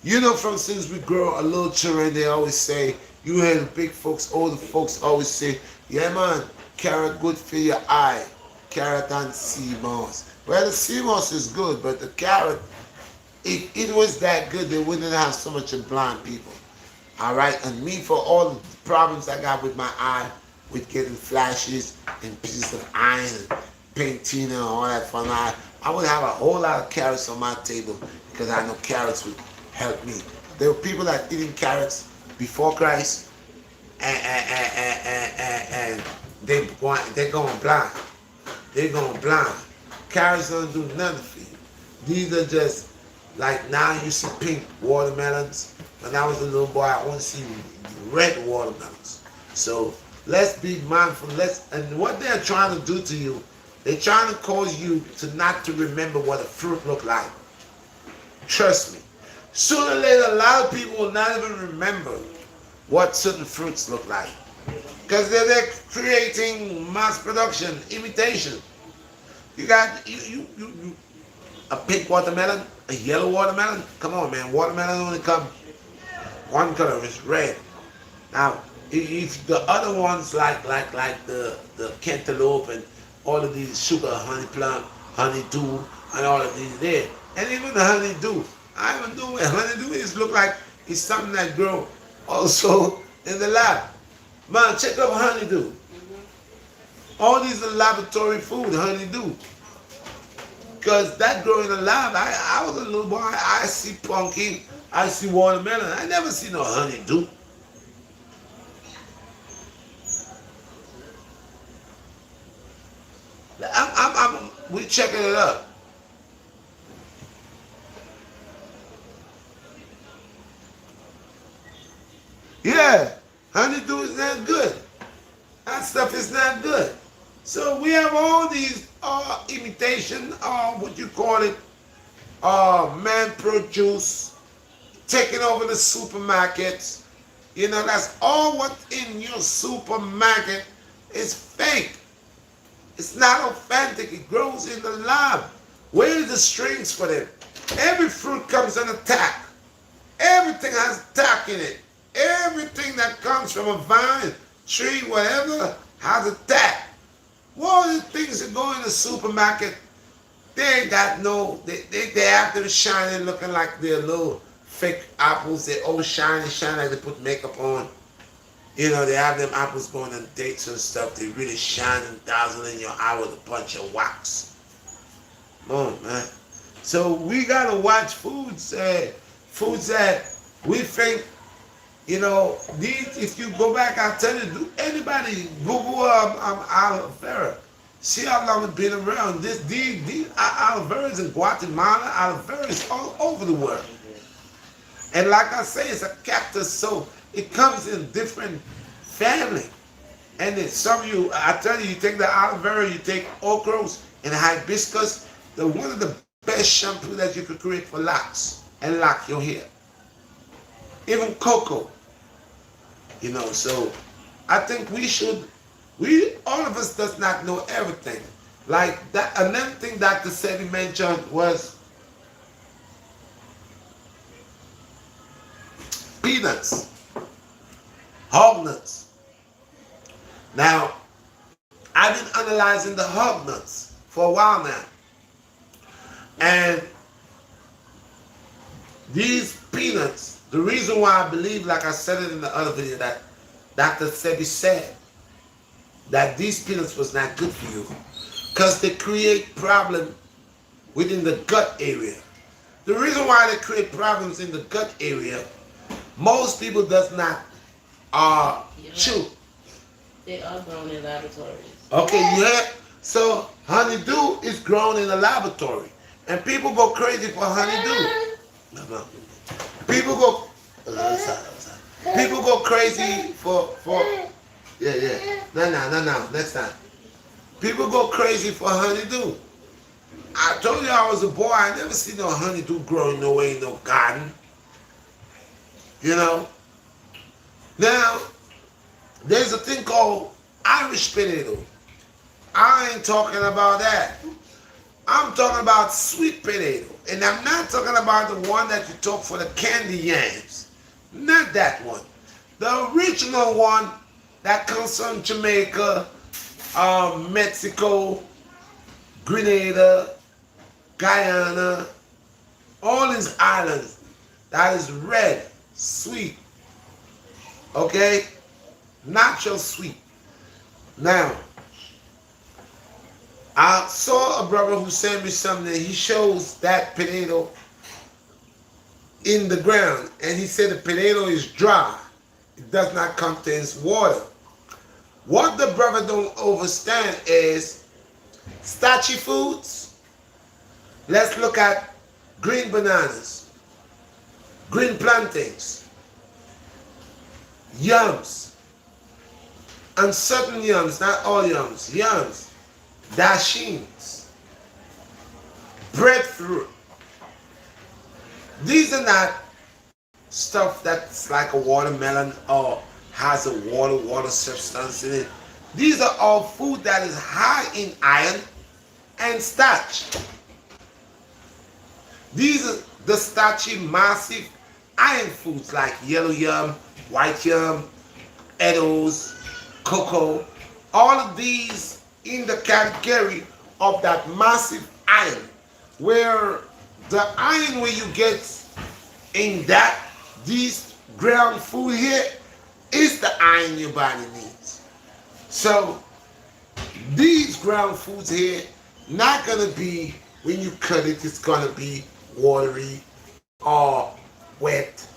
you know, from since we grow a little children, they always say, you hear the big folks, older folks always say, yeah man, carrot good for your eye. Carrot and sea moss. Well, the sea moss is good, but the carrot If it was that good, they wouldn't have so much of blind people. All right, and me for all the problems I got with my eye, with getting flashes and pieces of iron and painting and all that fun, I would have a whole lot of carrots on my table because I know carrots would help me. There were people that eating carrots before Christ, and they're going blind. They're going blind. Carrots don't do nothing for you. These are just like now you see pink watermelons. When I was a little boy, I only see red watermelons. So let's be mindful. And what they're trying to do to you, they're trying to cause you to not to remember what a fruit look like. Trust me. Sooner or later, a lot of people will not even remember what certain fruits look like. Because they're creating mass production, imitation. You got a pink watermelon, a yellow watermelon. Come on, man. Watermelon only come one color, is red. Now, if the other ones like the cantaloupe and all of these sugar, honey plum, honeydew, and all of these there, and even the honeydew, I even know what honeydew is. Look like it's something that grow also in the lab. Man, check up honeydew. All these are laboratory food, honeydew. Because that grow in the lab, I was a little boy, I see pumpkin, I see watermelon. I never see no honeydew. We checking it up. Yeah, honeydew is not good. That stuff is not good. So we have all these imitation, what you call it, man produce, taking over the supermarkets. You know, that's all what's in your supermarket is fake. It's not authentic. It grows in the lab. Where is the strings for them? Every fruit comes on a tack. Everything has tack in it. Everything that comes from a vine, tree, whatever, has a tack. All the things that go in the supermarket, they ain't got no, they after the shining looking like they're little fake apples. They're all shiny like they put makeup on. You know, they have them apples going on dates and stuff. They really shining, dazzling your eye with a bunch of wax. Come on, man. So we gotta watch foods that we think, you know, these, if you go back, I'll tell you, do anybody Google aloe vera. See how long it's been around. These aloe veras in Guatemala, aloe vera is all over the world. And like I say, it's a cactus, so it comes in different family. And then some of you, I tell you, you take the aloe vera, you take okras and hibiscus, they're one of the best shampoo that you could create for locks and lock your hair. Even cocoa. You know, so I think all of us does not know everything. Like that, another thing Dr. Sebi mentioned was peanuts, hog nuts. Now, I've been analyzing the hog nuts for a while now. And these peanuts, the reason why I believe, like I said it in the other video, that Dr. Sebi said that these peanuts was not good for you because they create problems within the gut area. The reason why they create problems in the gut area, most people does not chew. They are grown in laboratories. Okay, yeah. So honeydew is grown in a laboratory, and people go crazy for honeydew. No. People go. People go crazy for. Yeah. No. Next time. People go crazy for honeydew. I told you I was a boy. I never seen no honeydew growing no way in no garden. You know. Now, there's a thing called Irish potato. I ain't talking about that. I'm talking about sweet potato. And I'm not talking about the one that you took for the candy yams. Not that one. The original one that comes from Jamaica, Mexico, Grenada, Guyana, All these islands, that is red, sweet, okay? Natural sweet. Now, I saw a brother who sent me something. He shows that potato in the ground, and he said the potato is dry. It does not contain water. What the brother don't understand is starchy foods. Let's look at green bananas, green plantains, yams, and certain yams, not all yams, dashings, breadfruit. These are not stuff that's like a watermelon or has a water substance in it. These are all food that is high in iron and starch. These are the starchy, massive iron foods like yellow yam, white yam, Edos, cocoa. All of these in the category of that massive iron, where the iron where you get in that these ground food here is the iron your body needs. So these ground foods here not gonna be, when you cut it, it's gonna be watery or wet.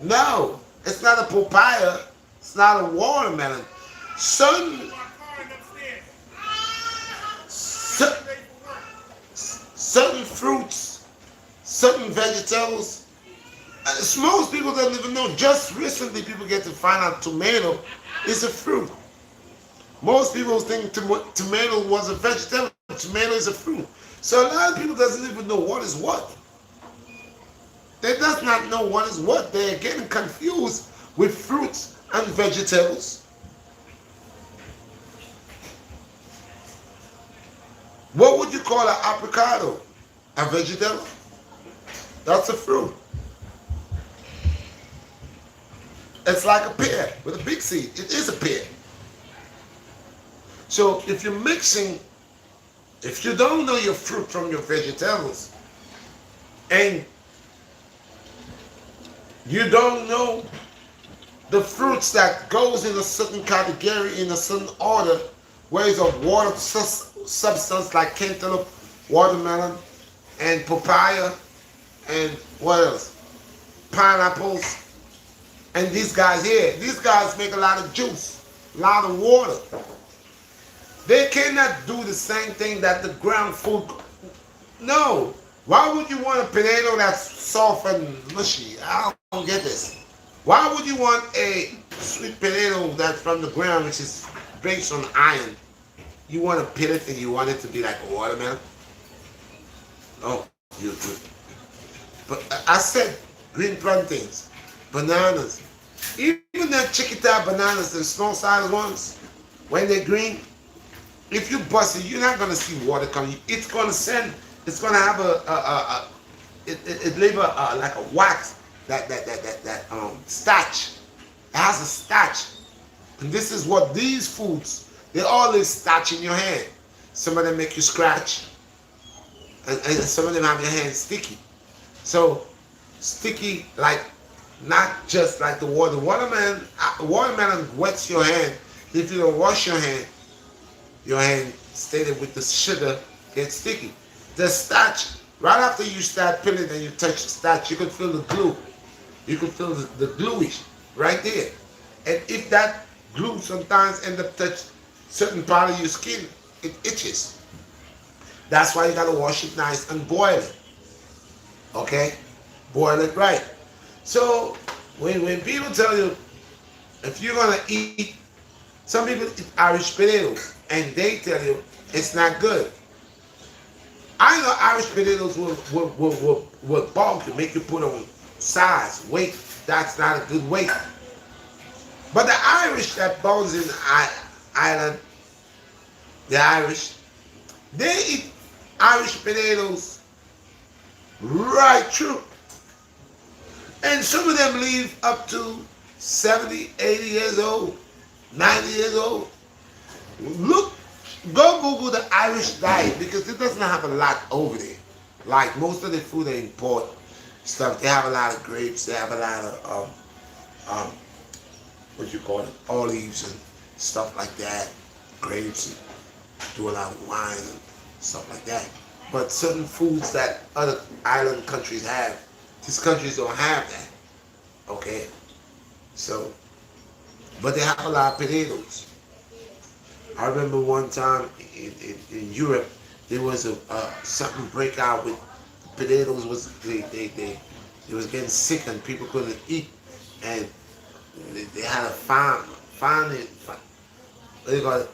No, it's not a papaya, it's not a watermelon. Certain certain fruits, certain vegetables. Most people don't even know. Just recently, people get to find out tomato is a fruit. Most people think tomato was a vegetable. Tomato is a fruit. So a lot of people doesn't even know what is what. They does not know what is what. They're getting confused with fruits and vegetables. What would you call an avocado? A vegetable? That's a fruit. It's like a pear with a big seed. It is a pear. So if you're mixing, if you don't know your fruit from your vegetables, and you don't know the fruits that goes in a certain category, in a certain order, where it's a water substance like cantaloupe, watermelon, and papaya, and what else? Pineapples. And these guys here, these guys make a lot of juice, a lot of water. They cannot do the same thing that the ground food. No. Why would you want a potato that's soft and mushy? I don't get this. Why would you want a sweet potato that's from the ground, which is based on iron? You want to pit it and you want it to be like a watermelon? Oh, you. But I said green plantains, bananas, even the chiquita bananas, the small size ones, when they're green, if you bust it, you're not gonna see water coming. It's gonna send. It's gonna have it leave like a wax that starch. It has a starch, and this is what these foods. They always starch in your hand. Some of them make you scratch, and some of them have your hands sticky. So sticky, like not just like the water. Watermelon wets your hand. If you don't wash your hand stated with the sugar gets sticky. The starch, right after you start peeling and you touch the starch, you can feel the glue. You can feel the gluish right there. And if that glue sometimes end up touch certain part of your skin, it itches. That's why you gotta wash it nice and boil it. Okay? Boil it right. So when people tell you if you're gonna eat, some people eat Irish potatoes and they tell you it's not good. I know Irish potatoes will bulk you, make you put on size, weight. That's not a good weight. But the Irish that bones in Ireland, the Irish, they eat Irish potatoes right through. And some of them live up to 70, 80 years old, 90 years old. Look, go Google the Irish diet because it doesn't have a lot over there. like most of the food they import stuff. They have a lot of grapes. They have a lot of what you call it, olives and stuff like that. Grapes and do a lot of wine and stuff like that. But certain foods that other island countries have, these countries don't have that. Okay, so but they have a lot of potatoes. I remember one time in Europe there was a something break out with potatoes was they was getting sick and people couldn't eat and they had a what do you call it,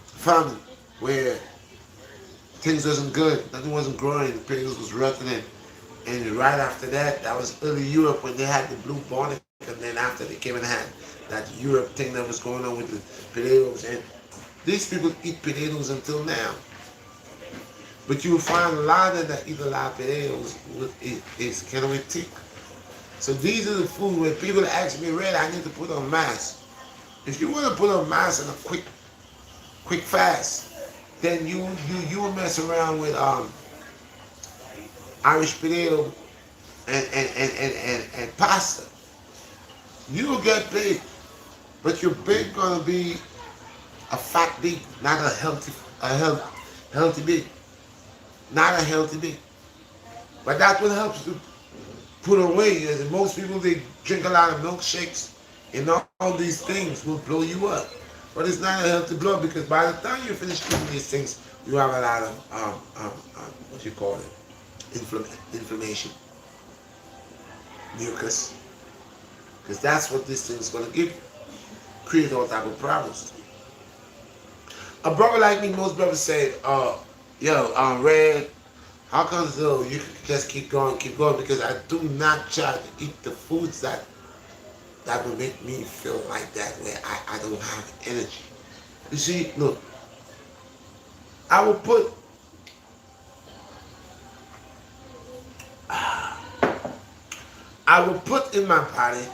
famine where things wasn't good, nothing wasn't growing, the potatoes was rotting and right after that, that was early Europe when they had the blue bonnet and then after they came and had that Europe thing that was going on with the potatoes and these people eat potatoes until now. But you will find a lot of them that eat a lot of potatoes is kind of thick. So these are the food where people ask me, Red, I need to put on mass. If you want to put on mass in a quick fast, then you will mess around with Irish potato and pasta. You will get big, but your big gonna be a fat big, not a healthy big, not a healthy big. But that's what helps to put on weight. Is most people they drink a lot of milkshakes and all these things will blow you up. But it's not a healthy blow because by the time you finish eating these things, you have a lot of what you call it, inflammation, mucus, because that's what this thing is gonna give you. Create all type of problems. A brother like me, most brothers say, Red, how come so you can just keep going, because I do not try to eat the foods that will make me feel like that, where I don't have energy. You see, look, I will put in my body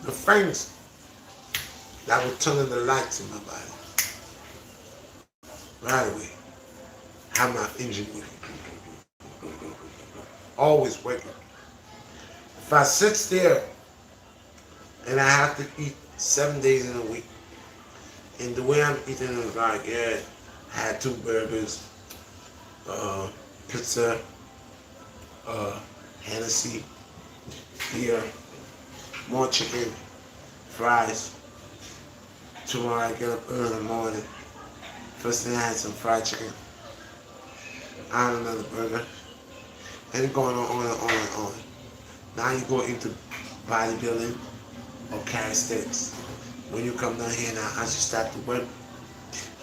the things that will turn on the lights in my body. Right away. Have my engine working. Always working. If I sit there and I have to eat 7 days in a week, and the way I'm eating is like, I had 2 burgers, pizza, Hennessy, beer, more chicken, fries. Tomorrow I get up early in the morning. First thing I had some fried chicken. I had another burger. And it's going on and on and on. Now you go into bodybuilding or calisthenics. When you come down here now, as you start to work,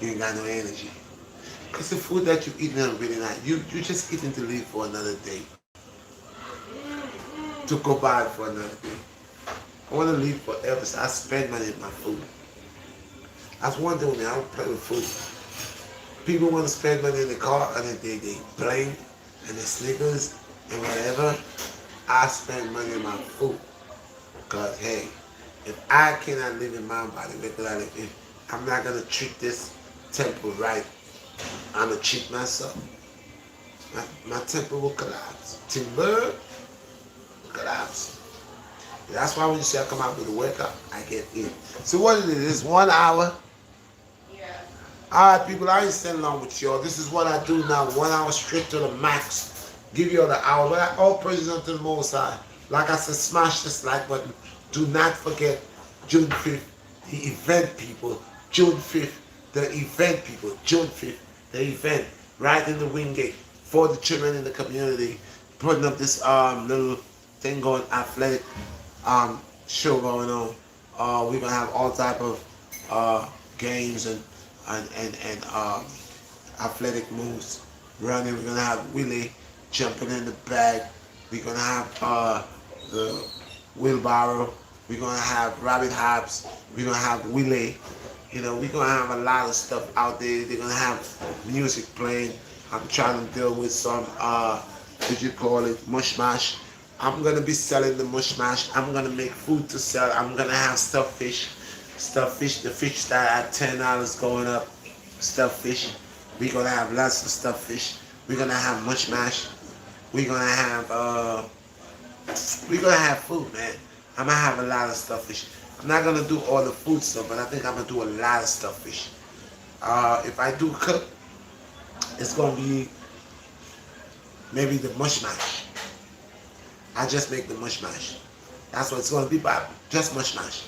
you ain't got no energy. Because the food that you eating is really not. You just eating to live for another day. To go by for another day. I want to live forever, so I spend money on my food. That's one thing with me, I don't play with food. People want to spend money in the car and they blame and the sneakers and whatever. I spend money on my food. Because, hey, if I cannot live in my body, I'm not going to treat this temple right, I'm going to treat myself. My temple will collapse. Timber will collapse. That's why when you say I come out with a workout, I get in. So what it is 1 hour. Alright people, I ain't staying long with y'all. This is what I do now. 1 hour straight to the max. Give you all the hour. But all praises unto the Most High. Like I said, smash this like button. Do not forget June 5th, the event people. June 5th, the event people. June 5th, the event. Right in the Wingate. For the children in the community. Putting up this little thing going, athletic show going on. We're going to have all type of games and athletic moves, running. We're gonna have Willie jumping in the bag. We're gonna have the wheelbarrow. We're gonna have rabbit hops. We're gonna have Willie. We're gonna have a lot of stuff out there. They're gonna have music playing. I'm trying to deal with some what you call it, mush mash. I'm gonna be selling the mush mash. I'm gonna make food to sell. I'm gonna have stuffed fish. The fish start at $10 going up. Stuffed fish. We're gonna have lots of stuffed fish. We're gonna have mush mash. We're gonna have we're gonna have food, man. I'm gonna have a lot of stuff fish. I'm not gonna do all the food stuff, but I think I'm gonna do a lot of stuff fish. If I do cook, it's gonna be maybe the mush mash. I just make the mush mash. That's what it's gonna be, but just mush mash.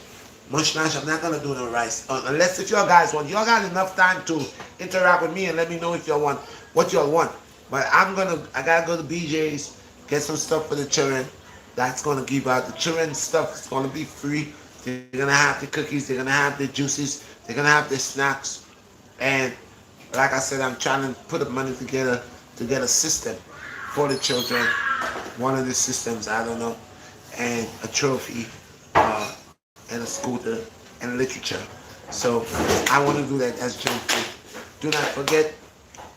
Mush mash. I'm not gonna do no rice unless if y'all guys want. Y'all got enough time to interact with me and let me know if y'all want what y'all want. But I gotta go to BJ's, get some stuff for the children. That's gonna give out the children stuff. It's gonna be free. They're gonna have the cookies. They're gonna have the juices. They're gonna have the snacks. And like I said, I'm trying to put the money together to get a system for the children. One of the systems, I don't know, and a trophy, and a scooter, and literature. So I want to do that as June 5th. Do not forget,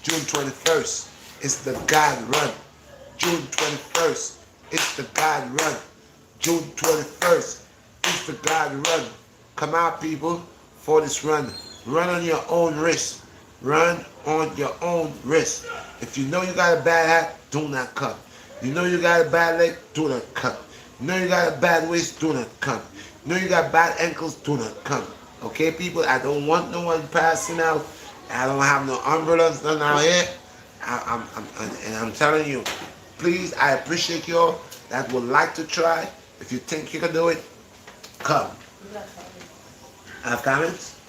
June 21st is the God Run. June 21st is the God Run. June 21st is the God Run. Come out, people, for this run. Run on your own risk. Run on your own risk. If you know you got a bad hat, do not come. You know you got a bad leg, do not come. You know you got a bad waist, do not come. You know you got bad ankles, do not come. Okay, people, I don't want no one passing out. I don't have no umbrellas, none out here. And I'm telling you, please, I appreciate y'all that would like to try. If you think you can do it, come. I have comments?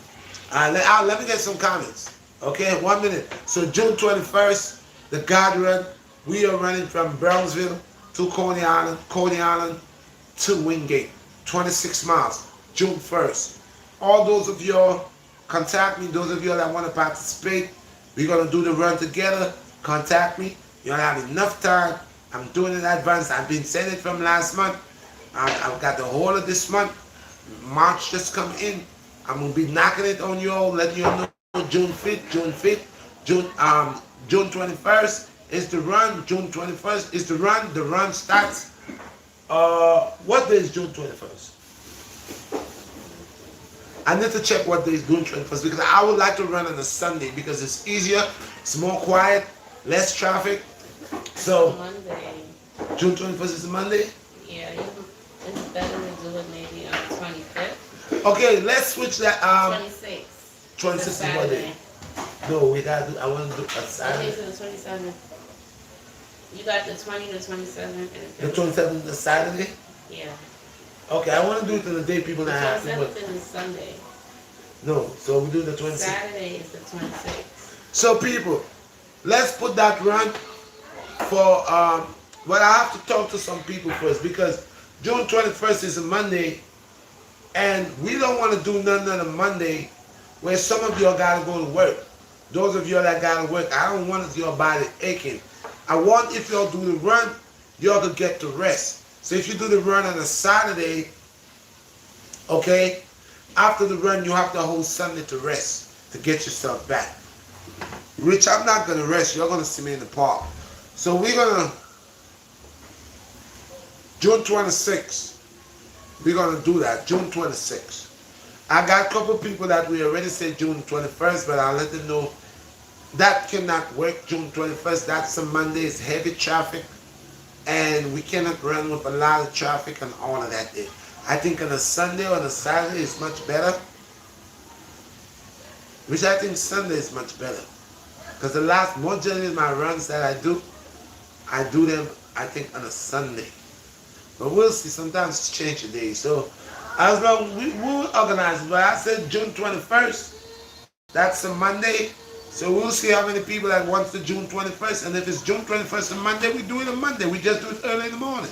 Let me get some comments. Okay, 1 minute. So June 21st, the God Run. We are running from Brownsville to Coney Island to Wingate. 26 miles, June 1st. All those of y'all, contact me. Those of y'all that want to participate, we're going to do the run together. Contact me. You don't have enough time. I'm doing it in advance. I've been saying it from last month. I've got the whole of this month. March just come in. I'm going to be knocking it on you all, letting you all know June 5th, June 21st is the run. June 21st is the run. The run starts. What day is June 21st? I need to check what day is June 21st because I would like to run on a Sunday because it's easier, it's more quiet, less traffic. So Monday. June 21st is a Monday? Yeah, it's better to do it maybe on the 25th. Okay, let's switch that. 26th. 26th is what day? No, we gotta do. I want to do a Saturday. Okay, so the 27th. You got the 20, the 27th, and The 27th is Saturday. Yeah. Okay, I want to do it to the day people The not happy. 27th is Sunday. No, so we do the 26th. Saturday is the 26th. So people, let's put that run for. But I have to talk to some people first because June 21st is a Monday, and we don't want to do nothing on a Monday where some of y'all gotta go to work. Those of y'all that gotta work, I don't want your body aching. I want if y'all do the run, y'all could get to rest. So if you do the run on a Saturday, okay, after the run you have the whole Sunday to rest, to get yourself back. Rich, I'm not gonna rest. You're gonna see me in the park. So we're gonna, June 26th, we're gonna do that, June 26th. I got a couple people that we already said June 21st, but I'll let them know that cannot work June 21st. That's a Monday, it's heavy traffic, and we cannot run with a lot of traffic and all of that day. I think on a Sunday or on a Saturday is much better, which I think Sunday is much better. Because the majority of my runs that I do them, I think, on a Sunday. But we'll see, sometimes it's change the day. So, as long we will organize it, but I said June 21st, that's a Monday. So we'll see how many people that wants the June 21st. And if it's June 21st on Monday, we do it on Monday. We just do it early in the morning.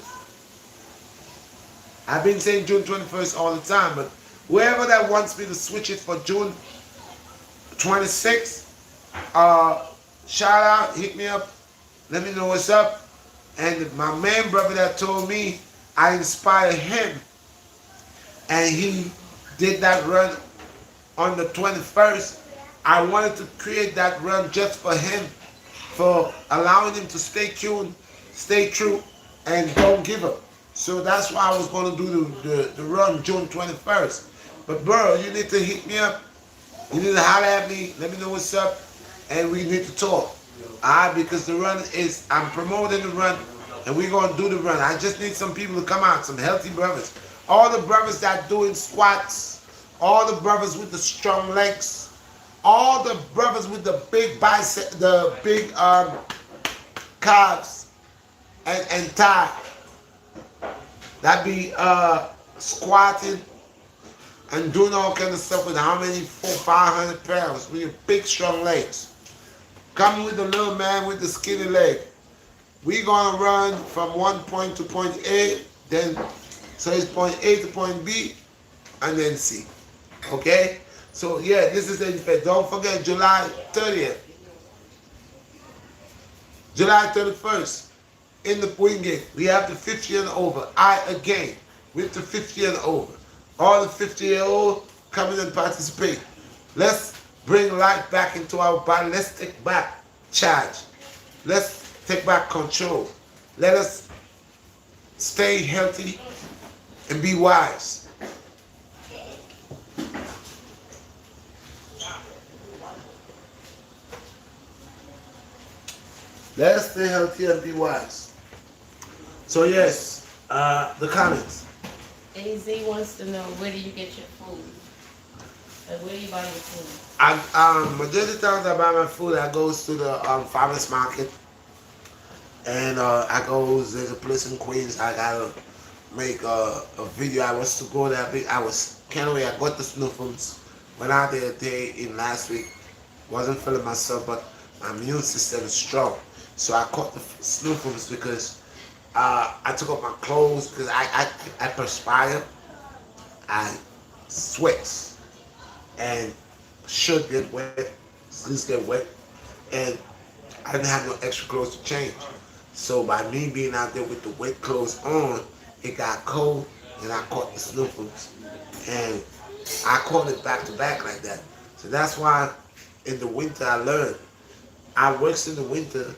I've been saying June 21st all the time, but whoever that wants me to switch it for June 26th, shout out, hit me up, let me know what's up. And my man brother that told me I inspired him, and he did that run on the 21st. I wanted to create that run just for him, for allowing him to stay tuned, stay true, and don't give up. So that's why I was going to do the run June 21st. But bro, you need to hit me up. You need to holler at me. Let me know what's up. And we need to talk. Because the run is, I'm promoting the run, and we're gonna do the run. I just need some people to come out, some healthy brothers. All the brothers that doing squats, all the brothers with the strong legs, all the brothers with the big bicep, the big calves and thigh, that be squatting and doing all kind of stuff with how many 400-500 pounds with your big strong legs. Coming with the little man with the skinny leg. We gonna run from one point to point A, then so it's point A to point B, and then C. Okay? So yeah, this is the event. Don't forget July 30th. July 31st. In the Wingate, we have the 50 and over. I again with the 50 and over. All the 50-year-old come in and participate. Let's bring life back into our body. Let's take back charge. Let's take back control. Let us stay healthy and be wise. Let us stay healthy and be wise. So yes, the comments. AZ wants to know, where do you get your food? Like, where do you buy your food? Majority of the times I buy my food, I goes to the farmers market, and I goes, there's a place in Queens. I gotta make a video. I was to go there. Can't wait. I got the snuffles. Went out there a day in last week. Wasn't feeling myself, but my immune system is strong. So I caught the snuffles because I took off my clothes because I perspire, I sweat, and should get wet, sleeves get wet, and I didn't have no extra clothes to change. So by me being out there with the wet clothes on, it got cold, and I caught the snuffles, and I caught it back to back like that. So that's why in the winter I learned. I works in the winter,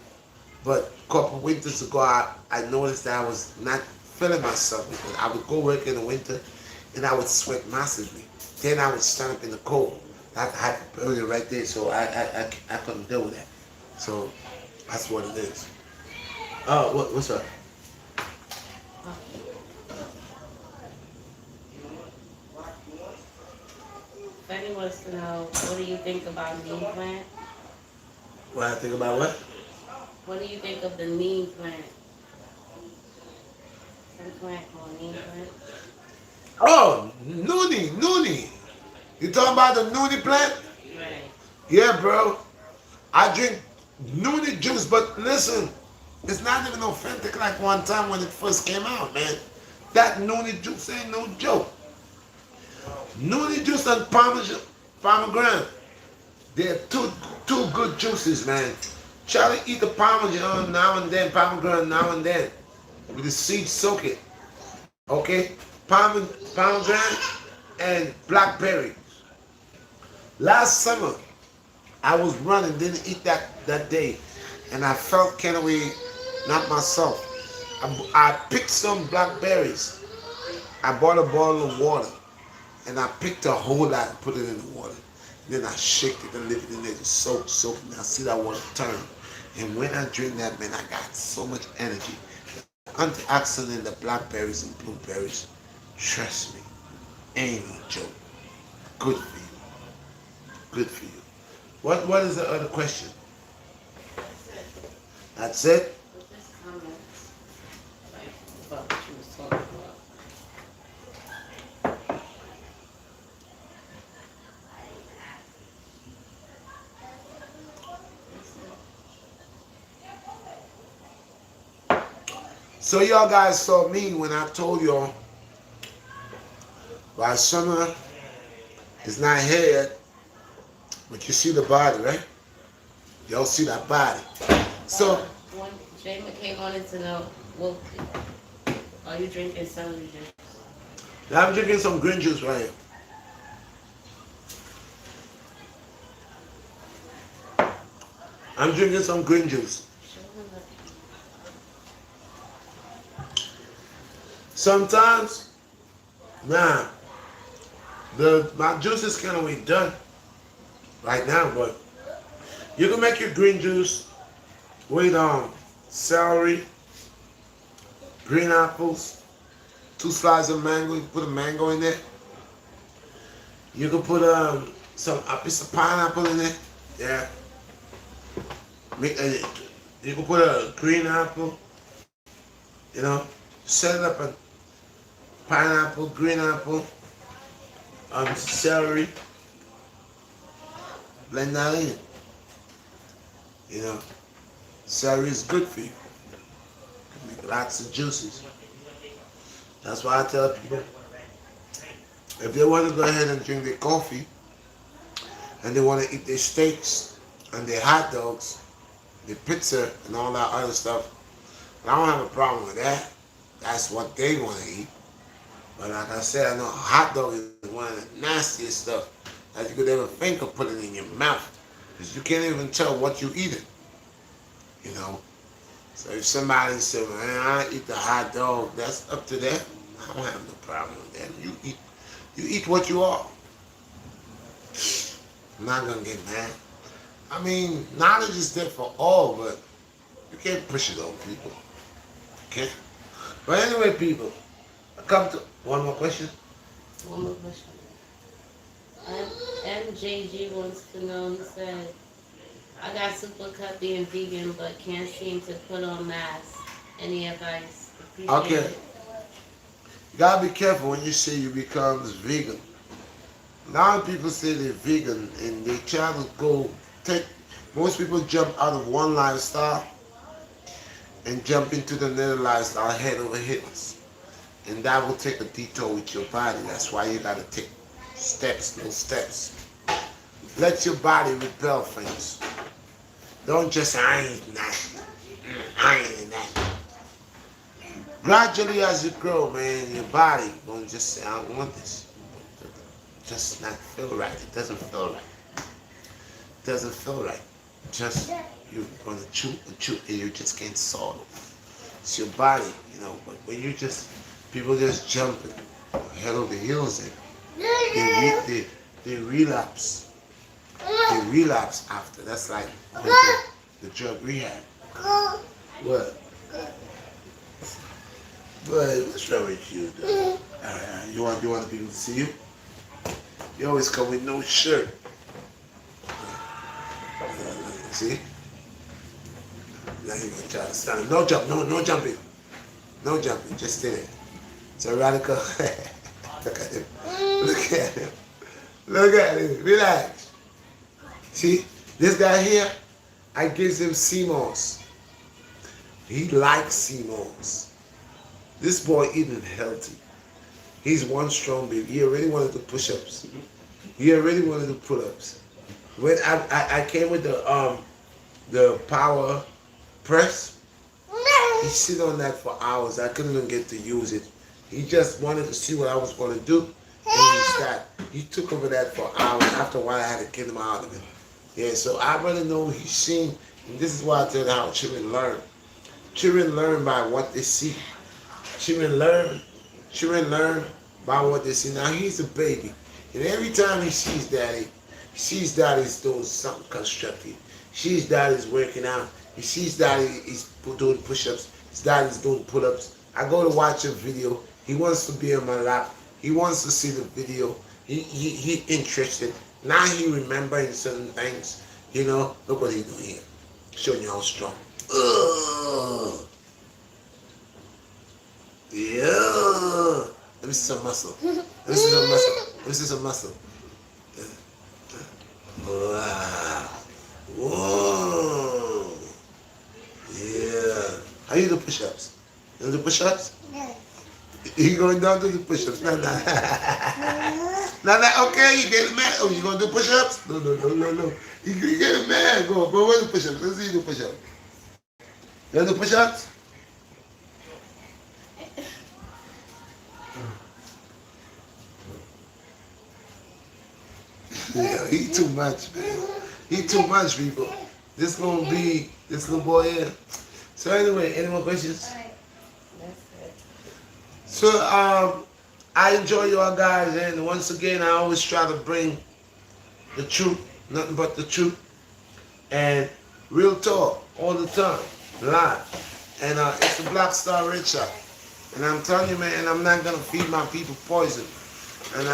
but a couple winters ago I noticed that I was not feeling myself because I would go work in the winter and I would sweat massively. Then I would stand up in the cold. That's hypothermia right there, so I couldn't deal with that. So that's what it is. Oh, what's up? Fanny wants to know, what do you think about neem plant? What I think about what? What do you think of the neem plant? Some plant called neem plant. Oh, noonie. You talking about the noonie plant? Right. Yeah, bro. I drink noonie juice, but listen, it's not even authentic like one time when it first came out, man. That noonie juice ain't no joke. Noonie juice and pomegranate, they're two good juices, man. Try to eat the pomegranate now and then, pomegranate now and then, with the seeds soak it. Okay, pomegranate and blackberry. Last summer, I was running, didn't eat that day, and I felt kind of way, not myself. I picked some blackberries. I bought a bottle of water, and I picked a whole lot and put it in the water. Then I shaked it and left it in there to soak, and I see that water turn. And when I drink that, man, I got so much energy. The antioxidant in the blackberries and blueberries, trust me, ain't no joke. Good for you. Good for you. What is the other question? That's it? Just comments, like, about what you was talking about. So y'all guys saw me when I told y'all by summer is not here yet, but you see the body, right? Y'all see that body. So One, Jay McKay wanted to know, well, are you drinking celery juice? I'm drinking some green juice right here. I'm drinking some green juice. Show him the Sometimes, nah, my juice is kind of way done right now, but you can make your green juice with celery, green apples, 2 slices of mango. You can put a mango in there. You can put a piece of pineapple in there. Yeah. You can put a green apple. You know, set it up a pineapple, green apple, celery. Blend that in. You know, celery is good for you. Make lots of juices. That's why I tell people, if they want to go ahead and drink their coffee, and they want to eat their steaks and their hot dogs, their pizza and all that other stuff, I don't have a problem with that. That's what they want to eat. But like I said, I know a hot dog is one of the nastiest stuff that you could ever think of putting in your mouth. Because you can't even tell what you're eating. You know? So if somebody said, man, I eat the hot dog, that's up to them. I don't have no problem with that. You eat what you are. I'm not gonna get mad. I mean, knowledge is there for all, but you can't push it on people. Okay? But anyway, people, I come to one more question. One more question. MJG wants to know, he said, I got super cut being vegan, but can't seem to put on masks. Any advice? Appreciate Okay. it. You gotta be careful when you say you become vegan. A lot of people say they're vegan and they try to most people jump out of one lifestyle and jump into the another lifestyle head over heels. And that will take a detour with your body. That's why you gotta take steps, little steps. Let your body repel things. Don't just say, I ain't eating that. I ain't eating that. Gradually as you grow, man, your body gonna just say, I don't want this. Just not feel right. It doesn't feel right. It doesn't feel right. Just you're gonna chew and chew and you just can't swallow. It's your body, you know, but when you just people just jumping head over heels and they relapse. They relapse after. That's like the drug rehab. What? But what's wrong with you, though? You want the people to see you? You always come with no shirt. See? Now you're gonna try to stand. No jump, no jumping. No jumping, just stay there. It's a radical. Look at him. Look at him. Look at him. Relax. See, this guy here, I gives him sea moss. He likes sea moss. This boy eating healthy. He's one strong baby. He already wanted to push-ups. He already wanted to pull-ups. When I came with the power press, he sit on that for hours. I couldn't even get to use it. He just wanted to see what I was going to do, and he took over that for hours. After a while, I had to get him out of it. Yeah, so I already know he's seen, and this is why I tell you how children learn. Children learn by what they see. Children learn by what they see. Now he's a baby, and every time he sees daddy's doing something constructive. He sees daddy's working out. He sees daddy is doing push-ups. His daddy's doing pull-ups. I go to watch a video. He wants to be on my lap. He wants to see the video. He interested. Now he remembering certain things. You know, look what he's doing here. Showing you how strong. Ugh. Yeah. Let me see some muscle. Let me see some muscle. Let me see some muscle. Wow. Whoa. Yeah. How you do push-ups? You do push-ups? No. You going down to the push-ups? No. Nah. Okay, you get mad. Oh, you gonna do push-ups? No. You get mad. Go where's the push-ups? Let's see you do push-ups. You wanna do push-ups? Yeah, he too much, man. He too much, people. This gonna be this little boy here. So anyway, any more questions? That's it. So I enjoy y'all guys, and once again, I always try to bring the truth, nothing but the truth. And Real talk, all the time, live. And it's the BlackStar Redshot. And I'm telling you, man, and I'm not gonna feed my people poison. And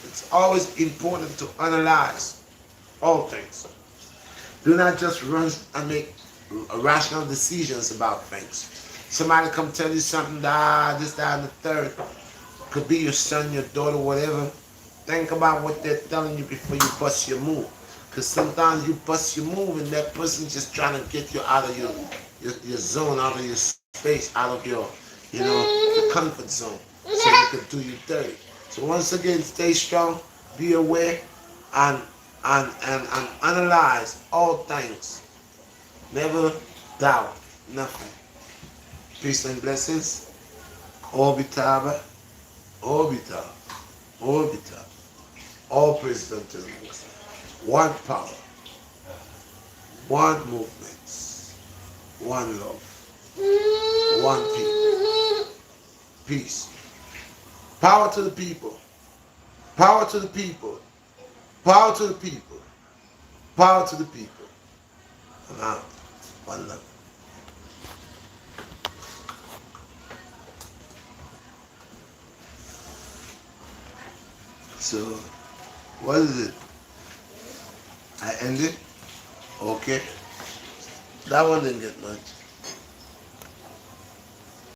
it's always important to analyze all things. Do not just run and make rational decisions about things. Somebody come tell you something, this, that, and the third. Could be your son, your daughter, whatever. Think about what they're telling you before you bust your move. Because sometimes you bust your move and that person's just trying to get you out of your zone, out of your space, out of your, the comfort zone. So you can do you dirty. So once again, stay strong, be aware, and and analyze all things. Never doubt nothing. Peace and blessings. Orbitaba, orbital, orbital. All praise unto the Most. One power, one movement, one love, one people. Peace. Power to the people. Power to the people. Power to the people. Power to the people. I'm out. One love. So, what is it? I ended? Okay. That one didn't get much.